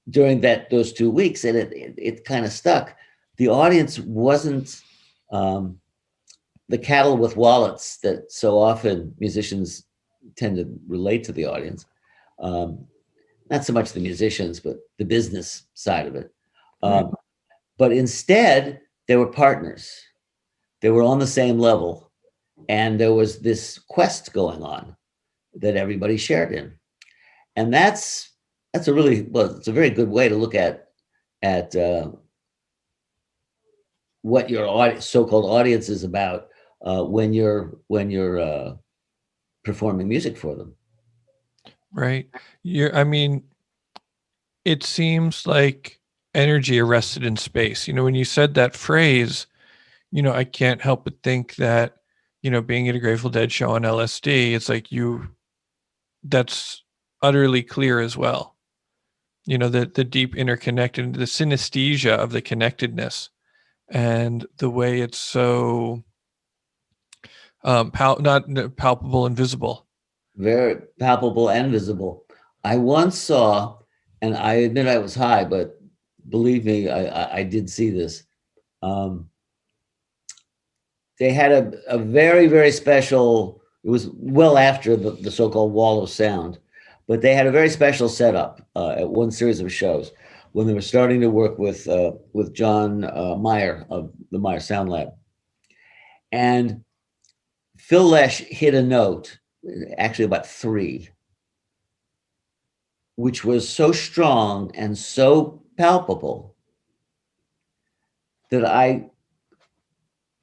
during those 2 weeks, and it kind of stuck. The audience wasn't the cattle with wallets that so often musicians tend to relate to the audience. Not so much the musicians, but the business side of it. But instead, they were partners. They were on the same level. And there was this quest going on that everybody shared in. And it's a very good way to look at what your so-called audience is about when you're performing music for them. Right. It seems like energy arrested in space. When you said that phrase, I can't help but think that, being at a Grateful Dead show on LSD, it's like that's utterly clear as well. The deep interconnected, the synesthesia of the connectedness, and the way it's so not palpable and visible. Very palpable and visible. I once saw, and I admit I was high, but believe me, I did see this. they had a very, very special, it was well after the so-called Wall of Sound, but they had a very special setup at one series of shows when they were starting to work with John Meyer of the Meyer Sound Lab. And Phil Lesh hit a note, actually about 3, which was so strong and so palpable that I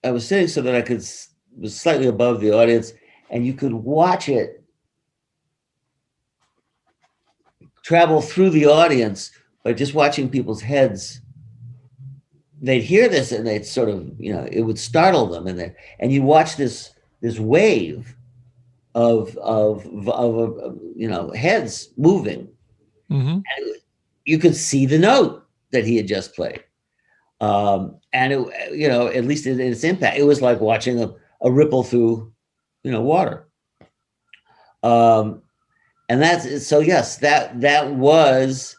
was sitting so that I was slightly above the audience, and you could watch it travel through the audience by just watching people's heads. They'd hear this and they'd sort of, it would startle them, and you watch this wave of heads moving. Mm-hmm. And you could see the note that he had just played. And it, at least in its impact, it was like watching a ripple through, water. And that's, so yes, that was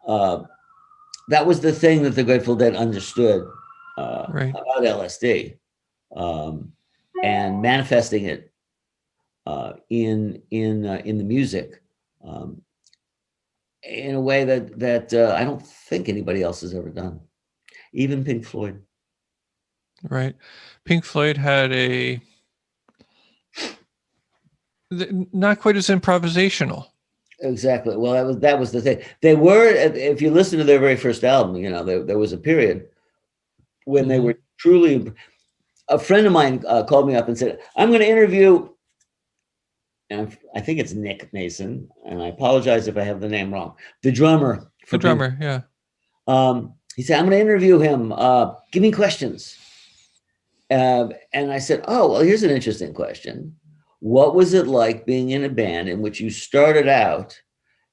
the thing that the Grateful Dead understood Right. about LSD, and manifesting it in the music in a way that I don't think anybody else has ever done, even Pink Floyd. Right. Pink Floyd had not quite as improvisational. Exactly. Well, that was the thing. They were, if you listen to their very first album, there was a period when they were truly. A friend of mine called me up and said, "I'm going to interview," and I think it's Nick Mason, and I apologize if I have the name wrong, the drummer. Yeah. He said, "I'm going to interview him. Give me questions." And I said, "Oh, well, here's an interesting question. What was it like being in a band in which you started out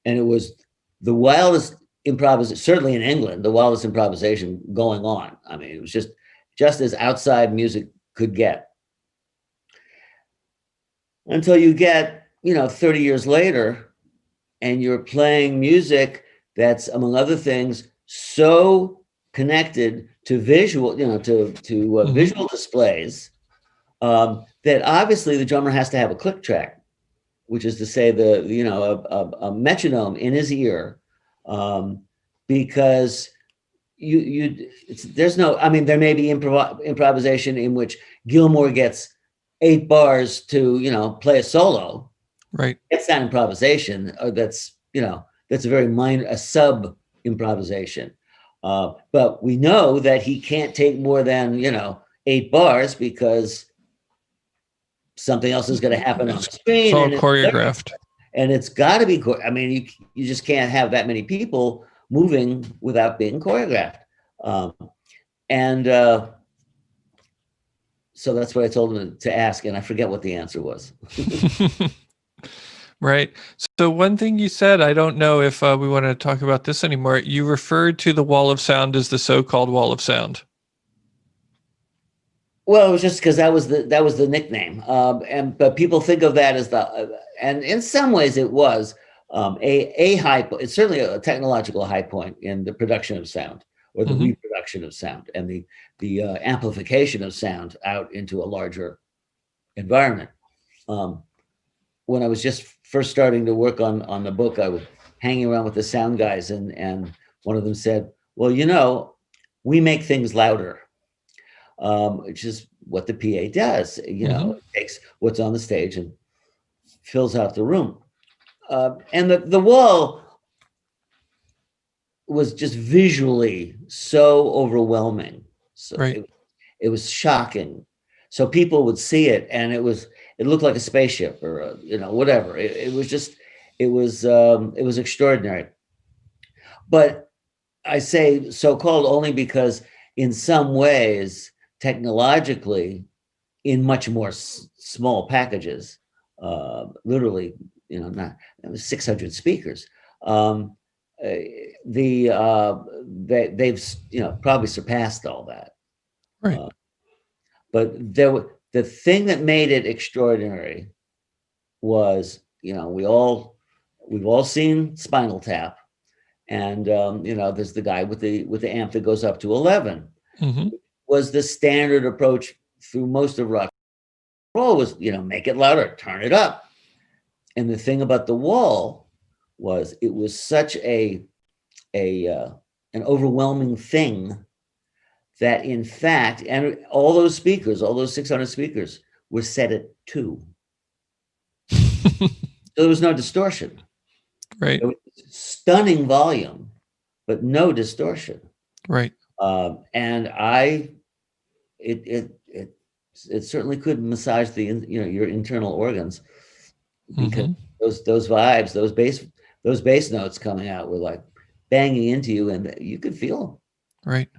and it was the wildest improvisation, certainly in England, the wildest improvisation going on? I mean, it was just as outside music could get. Until you get, 30 years later and you're playing music that's, among other things, so connected to visual, visual displays, that obviously the drummer has to have a click track, which is to say a metronome in his ear, because there's no, I mean, there may be improvisation in which Gilmour gets 8 bars to, play a solo. Right. It's not improvisation. That's a very minor, a sub improvisation. But we know that he can't take more than, 8 bars because something else is going to happen on the screen. It's all choreographed. And it's got to be, I mean, you just can't have that many people moving without being choreographed. So that's what I told him to ask, and I forget what the answer was. Right. So one thing you said, I don't know if we want to talk about this anymore. You referred to the Wall of Sound as the so-called Wall of Sound. Well, it was just because that was the nickname, but people think of that as and in some ways it was a high point. It's certainly a technological high point in the production of sound, or the reproduction of sound, and the amplification of sound out into a larger environment. When I was just first starting to work on the book, I was hanging around with the sound guys, and one of them said, "Well, we make things louder." Which is what the PA does. It takes what's on the stage and fills out the room. And the wall was just visually so overwhelming. So right. It was shocking. So people would see it, and it looked like a spaceship or whatever. It was extraordinary. But I say so-called only because in some ways, technologically, in much more small packages, literally, not 600 speakers. They've probably surpassed all that. Right. But the thing that made it extraordinary was, we've all seen Spinal Tap, and there's the guy with the amp that goes up to 11. Mm-hmm. Was the standard approach through most of rock and roll was, make it louder, turn it up. And the thing about the wall was it was such an overwhelming thing that in fact, and all those 600 speakers were set at 2. So there was no distortion. Right. It was stunning volume, but no distortion. Right. And it certainly could massage your internal organs, because those vibes, those bass notes coming out were like banging into you, and you could feel them. Right.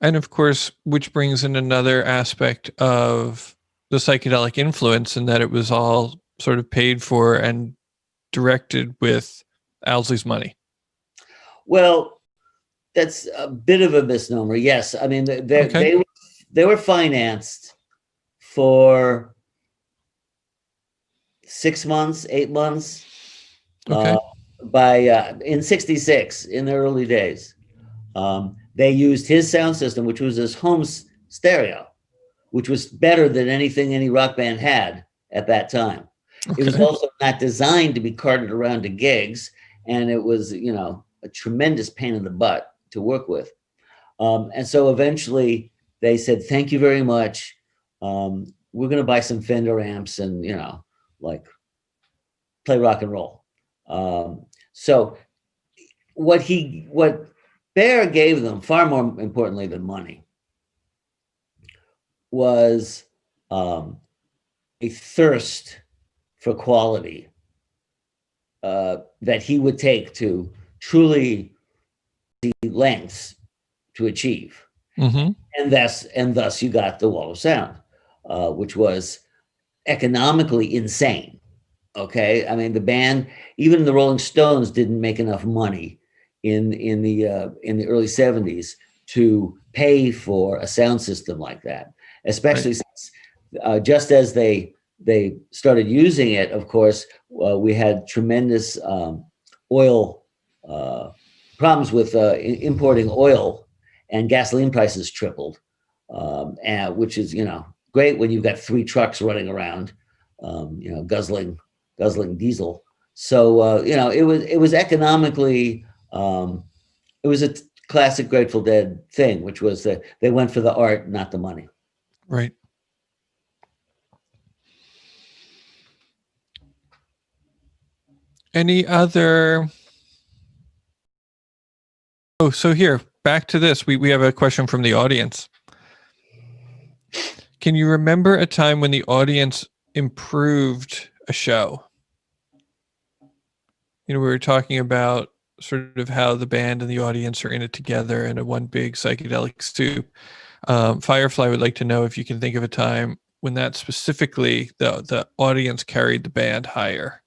And of course, which brings in another aspect of the psychedelic influence, in that it was all sort of paid for and directed with Owsley's money. Well, that's a bit of a misnomer. Yes. I mean, they were financed for 6 months, 8 months, Okay. in '66, in the early days. They used his sound system, which was his home stereo, which was better than anything any rock band had at that time. Okay. It was also not designed to be carted around to gigs, and it was, a tremendous pain in the butt to work with. And so eventually they said, thank you very much. We're going to buy some Fender amps and, play rock and roll. So what Bear gave them, far more importantly than money, was a thirst for quality that he would take to truly the lengths to achieve. Mm-hmm. And thus you got the Wall of Sound, which was economically insane. Okay, I mean, the band, even the Rolling Stones, didn't make enough money in the early '70s to pay for a sound system like that, especially since just as they started using it, of course, we had tremendous oil problems with importing oil, and gasoline prices tripled, and which is great when you've got 3 trucks running around, guzzling diesel. So it was economically, it was a classic Grateful Dead thing, which was that they went for the art, not the money. Right. Any other? Oh, so here, back to this. We have a question from the audience. Can you remember a time when the audience improved a show? We were talking about sort of how the band and the audience are in it together in a one big psychedelic soup. Firefly would like to know if you can think of a time when that specifically the audience carried the band higher.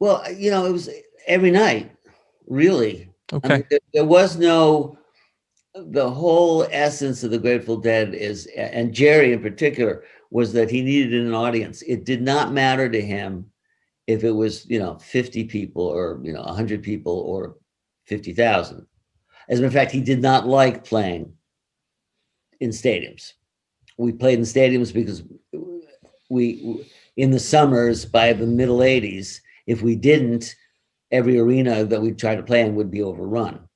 Well, it was every night, really. Okay. I mean, there was the whole essence of the Grateful Dead and Jerry in particular, was that he needed an audience. It did not matter to him if it was, 50 people or, 100 people or 50,000. As a matter of fact, he did not like playing in stadiums. We played in stadiums because in the summers, by the middle '80s, if we didn't, every arena that we tried to play in would be overrun.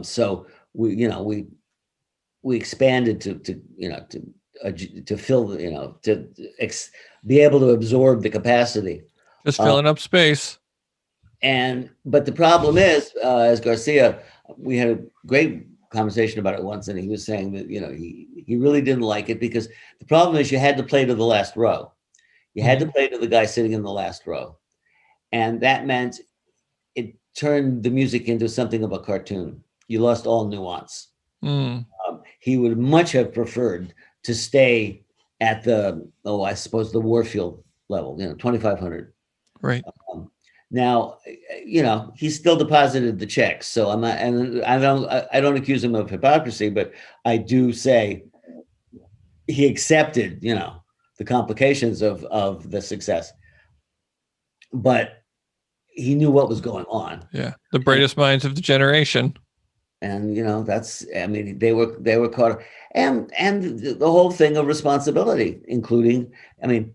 So we expanded to fill, be able to absorb the capacity. Just filling up space. But the problem is, as Garcia, we had a great conversation about it once, and he was saying that, he really didn't like it because the problem is you had to play to the last row. You had to play to the guy sitting in the last row. And that meant it turned the music into something of a cartoon. You lost all nuance. He would much have preferred to stay at I suppose the Warfield level, 2,500. Right. Now, he still deposited the checks. So I'm not, and I don't accuse him of hypocrisy, but I do say he accepted, the complications of the success, but he knew what was going on. Yeah. The brightest minds of the generation. And that's, I mean, they were caught, and the whole thing of responsibility, including, I mean,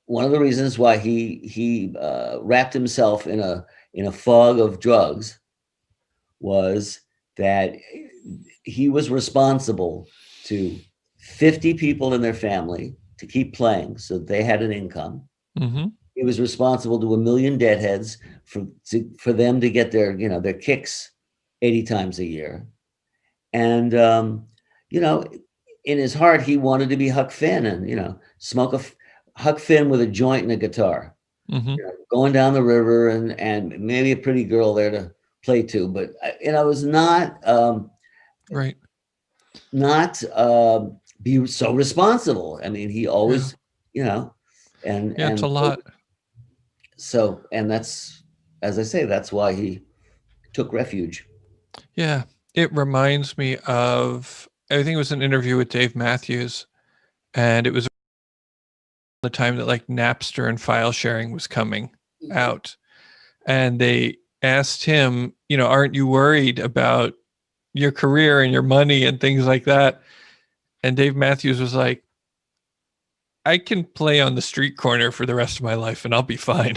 one of the reasons why he wrapped himself in a fog of drugs was that he was responsible to 50 people in their family to keep playing so they had an income. Mm-hmm. He was responsible to 1 million deadheads for them to get their kicks 80 times a year. And in his heart, he wanted to be Huck Finn and smoke Huck Finn with a joint and a guitar, Mm-hmm. Going down the river and maybe a pretty girl there to play to. But it was not Right. not be so responsible. I mean, he always, and It's a lot. So, and that's, as I say, that's why he took refuge. Yeah. It reminds me of, I think it was an interview with Dave Matthews, and it was the time that like Napster and file sharing was coming out. And they asked him, aren't you worried about your career and your money and things like that? And Dave Matthews was like, I can play on the street corner for the rest of my life and I'll be fine.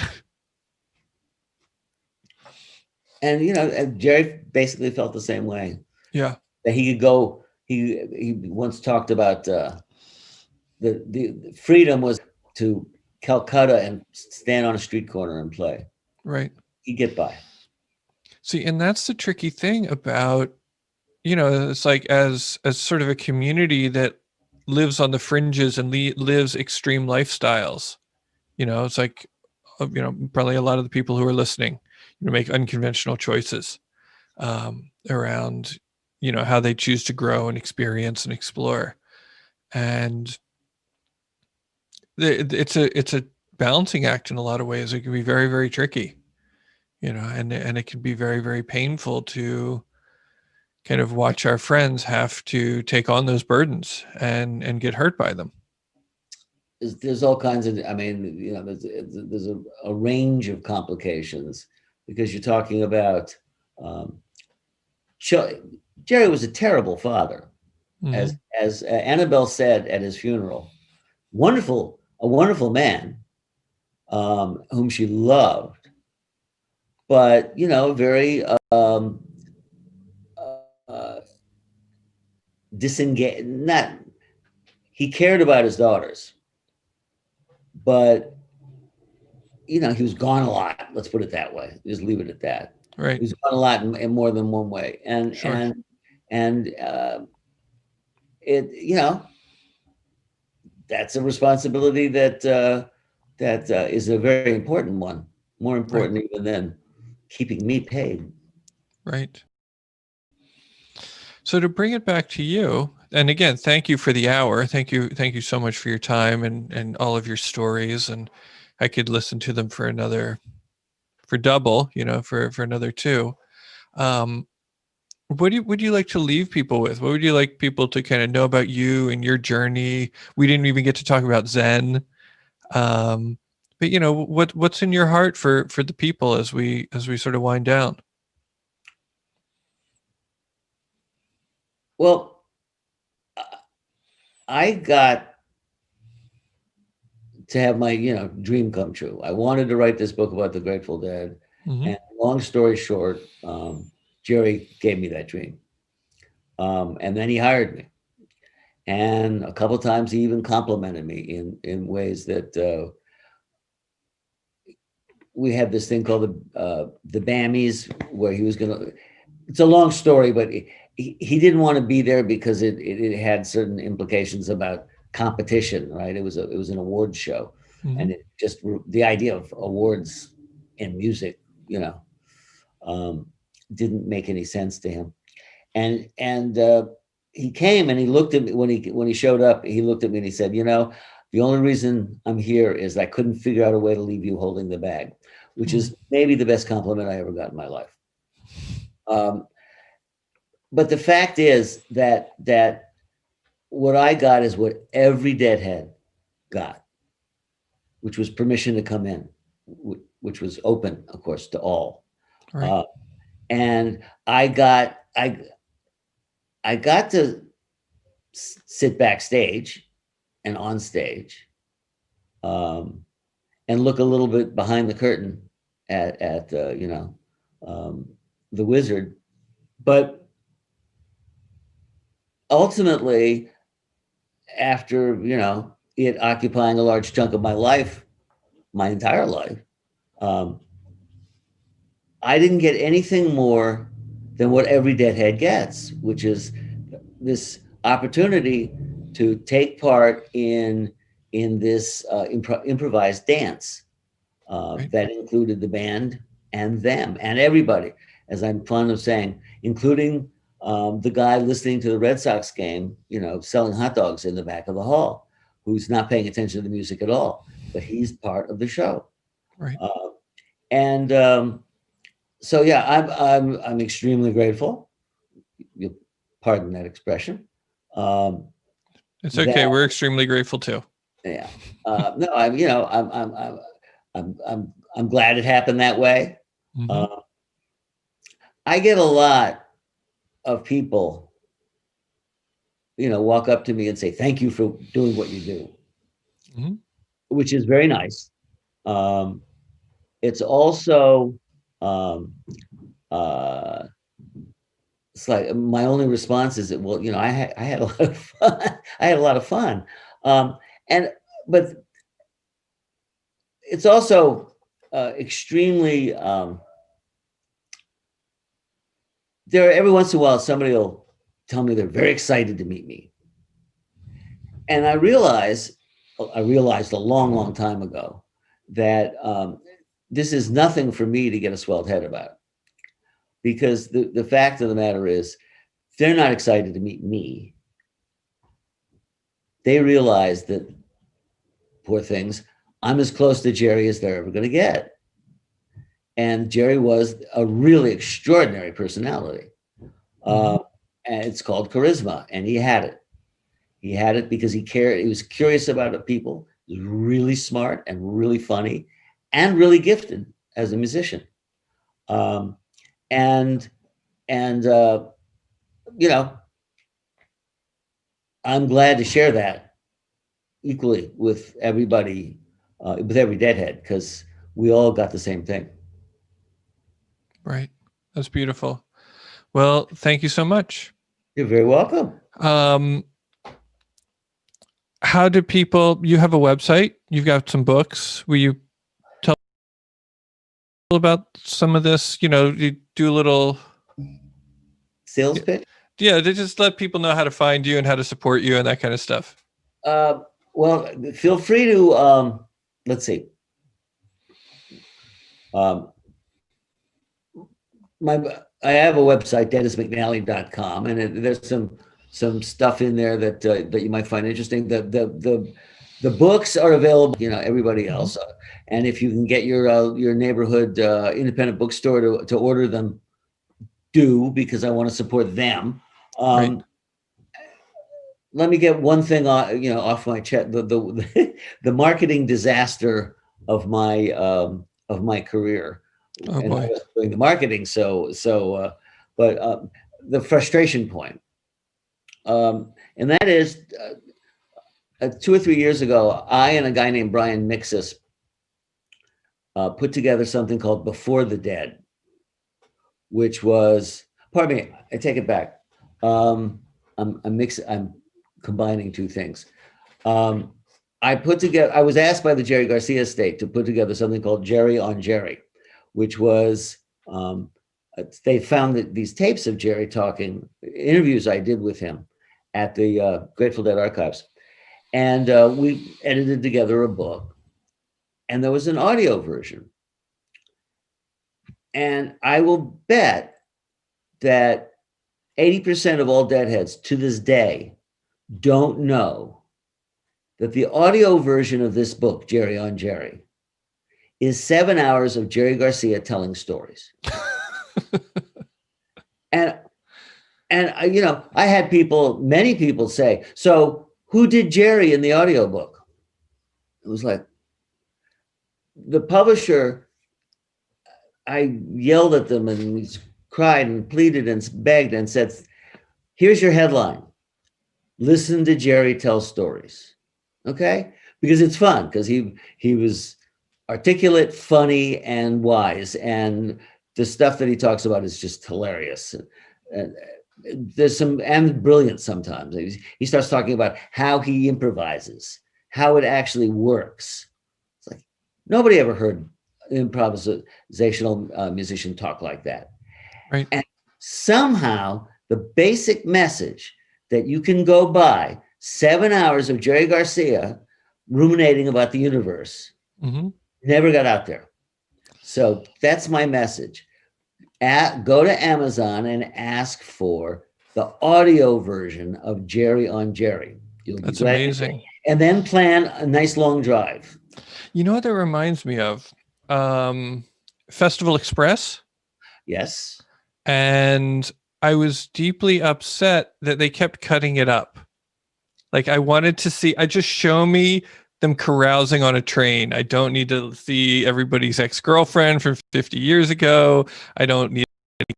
And Jerry basically felt the same way. Yeah. That he could go. He once talked about the freedom was to Calcutta and stand on a street corner and play. Right. He'd get by. See, and that's the tricky thing about, it's like as sort of a community that lives on the fringes and lives extreme lifestyles. It's like, probably a lot of the people who are listening, make unconventional choices around, how they choose to grow and experience and explore. And it's a balancing act in a lot of ways. It can be very, very tricky, and it can be very, very painful to kind of watch our friends have to take on those burdens and get hurt by them. There's all kinds of, I mean, there's a range of complications because you're talking about, Jerry was a terrible father. Mm-hmm. As Annabelle said at his funeral, a wonderful man, whom she loved, but, very, disengaged. He cared about his daughters, but he was gone a lot. Let's put it that way. Just leave it at that. Right. He was gone a lot in more than one way, and sure. it that's a responsibility that is a very important one, more important even than keeping me paid. Right. So to bring it back to you, and again, thank you for the hour. Thank you so much for your time and all of your stories. And I could listen to them for double, for another 2. What would you like to leave people with? What would you like people to kind of know about you and your journey? We didn't even get to talk about Zen. But what's in your heart for the people as we sort of wind down? Well, I got to have my, dream come true. I wanted to write this book about the Grateful Dead. Mm-hmm. And long story short, Jerry gave me that dream. And then he hired me. And a couple of times he even complimented me in ways that we had this thing called the Bammies, where he was going to, it's a long story, but he didn't want to be there because it had certain implications about competition, right? It was an awards show. Mm-hmm. And it just, the idea of awards in music, didn't make any sense to him. And he came and he looked at me when he showed up. He looked at me and he said, the only reason I'm here is I couldn't figure out a way to leave you holding the bag, which is maybe the best compliment I ever got in my life. But the fact is that what I got is what every deadhead got, which was permission to come in, which was open, of course, to all. Right. And I got to sit backstage and on stage, and look a little bit behind the curtain at the Wizard. But ultimately, after it occupying a large chunk of my life, my entire life, I didn't get anything more than what every deadhead gets, which is this opportunity to take part in this improvised dance Right. that included the band and them and everybody, as I'm fond of saying, including the guy listening to the Red Sox game, selling hot dogs in the back of the hall, who's not paying attention to the music at all, but he's part of the show. Right. And so, yeah, I'm extremely grateful. You'll pardon that expression. It's okay. That, We're extremely grateful too. yeah. No, I'm glad it happened that way. Mhm. I get a lot of people, walk up to me and say, "Thank you for doing what you do," Mhm. which is very nice. It's also, um, uh, it's like my only response is that, well, I had a lot of fun. I had a lot of fun. And but it's also extremely there. Every once in a while, somebody will tell me they're very excited to meet me, and I realized a long, long time ago that this is nothing for me to get a swelled head about, because the fact of the matter is, they're not excited to meet me. They realize that, poor things, I'm as close to Jerry as they're ever going to get. And Jerry was a really extraordinary personality. Mhm. And it's called charisma, and he had it. He had it because he cared. He was curious about people. He was really smart and really funny and really gifted as a musician. Um, and and you know, I'm glad to share that equally with everybody, with every deadhead, because we all got the same thing. Right. That's beautiful. Well, thank you so much. You're very welcome. Um, how do people, you have a website, you've got some books. Will you tell about some of this? You do a little, Sales pitch. yeah, to just let people know how to find you and how to support you and that kind of stuff. Uh, well, feel free to let's see. Um, I have a website, dennismcnally.com, and there's some stuff in there that you might find interesting. The books are available, everybody else, and if you can get your neighborhood independent bookstore to order them, do, because I want to support them. Right. Let me get one thing off my chest. The marketing disaster of my career, Oh and I boy. was doing the marketing, but the frustration point, and that is 2 or 3 years ago, I and a guy named Brian Mixus put together something called Before the Dead, which was, pardon me, I take it back. I'm combining two things. I was asked by the Jerry Garcia estate to put together something called Jerry on Jerry, which was, they found that these tapes of Jerry talking, interviews I did with him at the Grateful Dead archives. And we edited together a book, and there was an audio version. And I will bet that 80% of all deadheads to this day don't know that the audio version of this book, Jerry on Jerry, is 7 hours of Jerry Garcia telling stories. and I had many people say, "So who did Jerry in the audiobook?" It was like, the publisher, I yelled at them and cried and pleaded and begged and said, here's your headline. Listen to Jerry tell stories. Okay? Because it's fun, because he was articulate, funny, and wise. And the stuff that he talks about is just hilarious. And there's some, and brilliant sometimes. He starts talking about how he improvises, how it actually works. It's like, nobody ever heard an improvisational musician talk like that. Right. And somehow the basic message that you can go by 7 hours of Jerry Garcia ruminating about the universe never got out there. So that's my message. Go to Amazon and ask for the audio version of Jerry on Jerry. That's amazing. And then plan a nice long drive. You know what that reminds me of? Festival Express. Yes. And I was deeply upset that they kept cutting it up. Like, I wanted to see, just show me them carousing on a train. I don't need to see everybody's ex-girlfriend from 50 years ago. I don't need any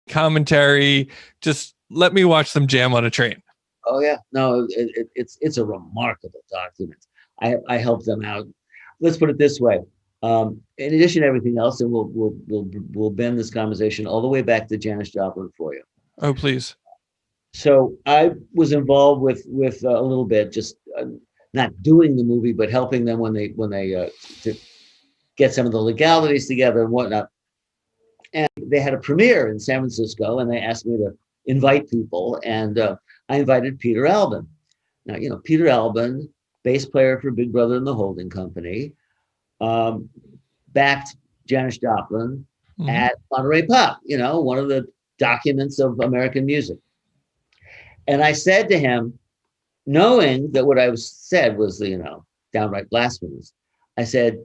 commentary. Just let me watch them jam on a train. Oh yeah, no, it's a remarkable document. I helped them out. Let's put it this way. In addition to everything else, and we'll bend this conversation all the way back to Janis Joplin for you. Oh, please. So I was involved with a little bit, just not doing the movie, but helping them when they to get some of the legalities together and whatnot. And they had a premiere in San Francisco, and they asked me to invite people, and I invited Peter Albin. Now, you know, Peter Albin, bass player for Big Brother and the Holding Company, backed Janis Joplin at Monterey Pop, you know, one of the documents of American music. And I said to him, knowing that what I said was, you know, downright blasphemous, I said,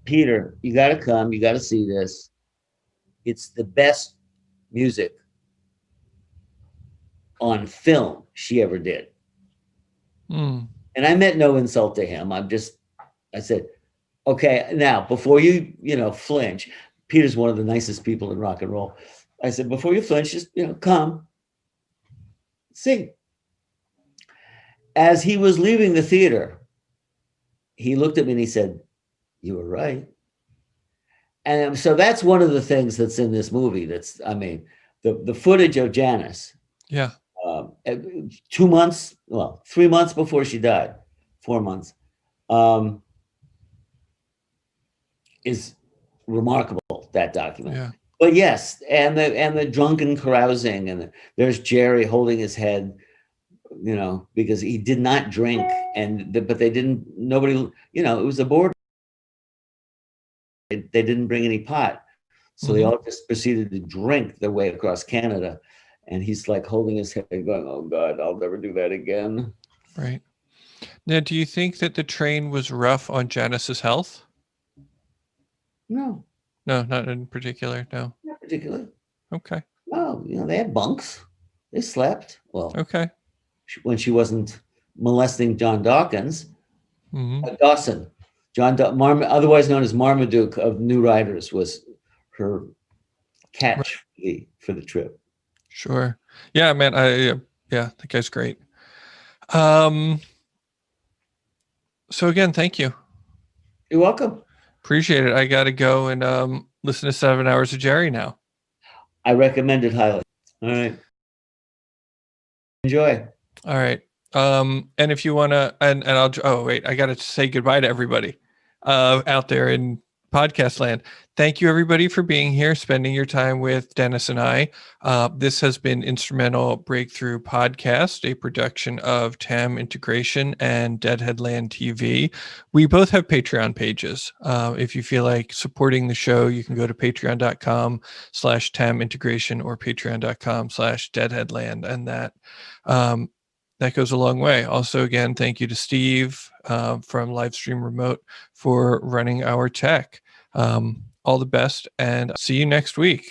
Peter, you got to come, you got to see this. It's the best music on film she ever did. And I meant no insult to him. I said, okay, now before you flinch, Peter's one of the nicest people in rock and roll. I said, before you flinch, just, come, sing. As he was leaving the theater, he looked at me and he said, you were right. And so that's one of the things that's in this movie. That's, I mean, the footage of Janis. Yeah. 3 months before she died, 4 months, is remarkable, that document. Yeah. But yes, and the drunken carousing, and there's Jerry holding his head, because he did not drink, but they didn't, nobody, it was a border. They didn't bring any pot. So they all just proceeded to drink their way across Canada. And he's like holding his head going, oh God, I'll never do that again. Right. Now, do you think that the train was rough on Janis's health? No. No, not in particular. No. Not particularly. Okay. No, they had bunks. They slept. Well, okay. When she wasn't molesting John Dawkins, Dawson, otherwise known as Marmaduke of New Riders, was her catch for the trip. Sure. Yeah, man. That guy's great. So again, thank you. You're welcome. Appreciate it. I got to go and listen to 7 hours of Jerry now. I recommend it highly. All right. Enjoy. All right. And if you want to, I got to say goodbye to everybody out there in podcast land. Thank you, everybody, for being here, spending your time with Dennis and I. This has been Instrumental Breakthrough Podcast, a production of Tam Integration and Deadheadland TV. We both have Patreon pages. If you feel like supporting the show, you can go to patreon.com/Tam Integration or patreon.com/Deadheadland. And that goes a long way. Also, again, thank you to Steve from Livestream Remote for running our tech. All the best, and see you next week.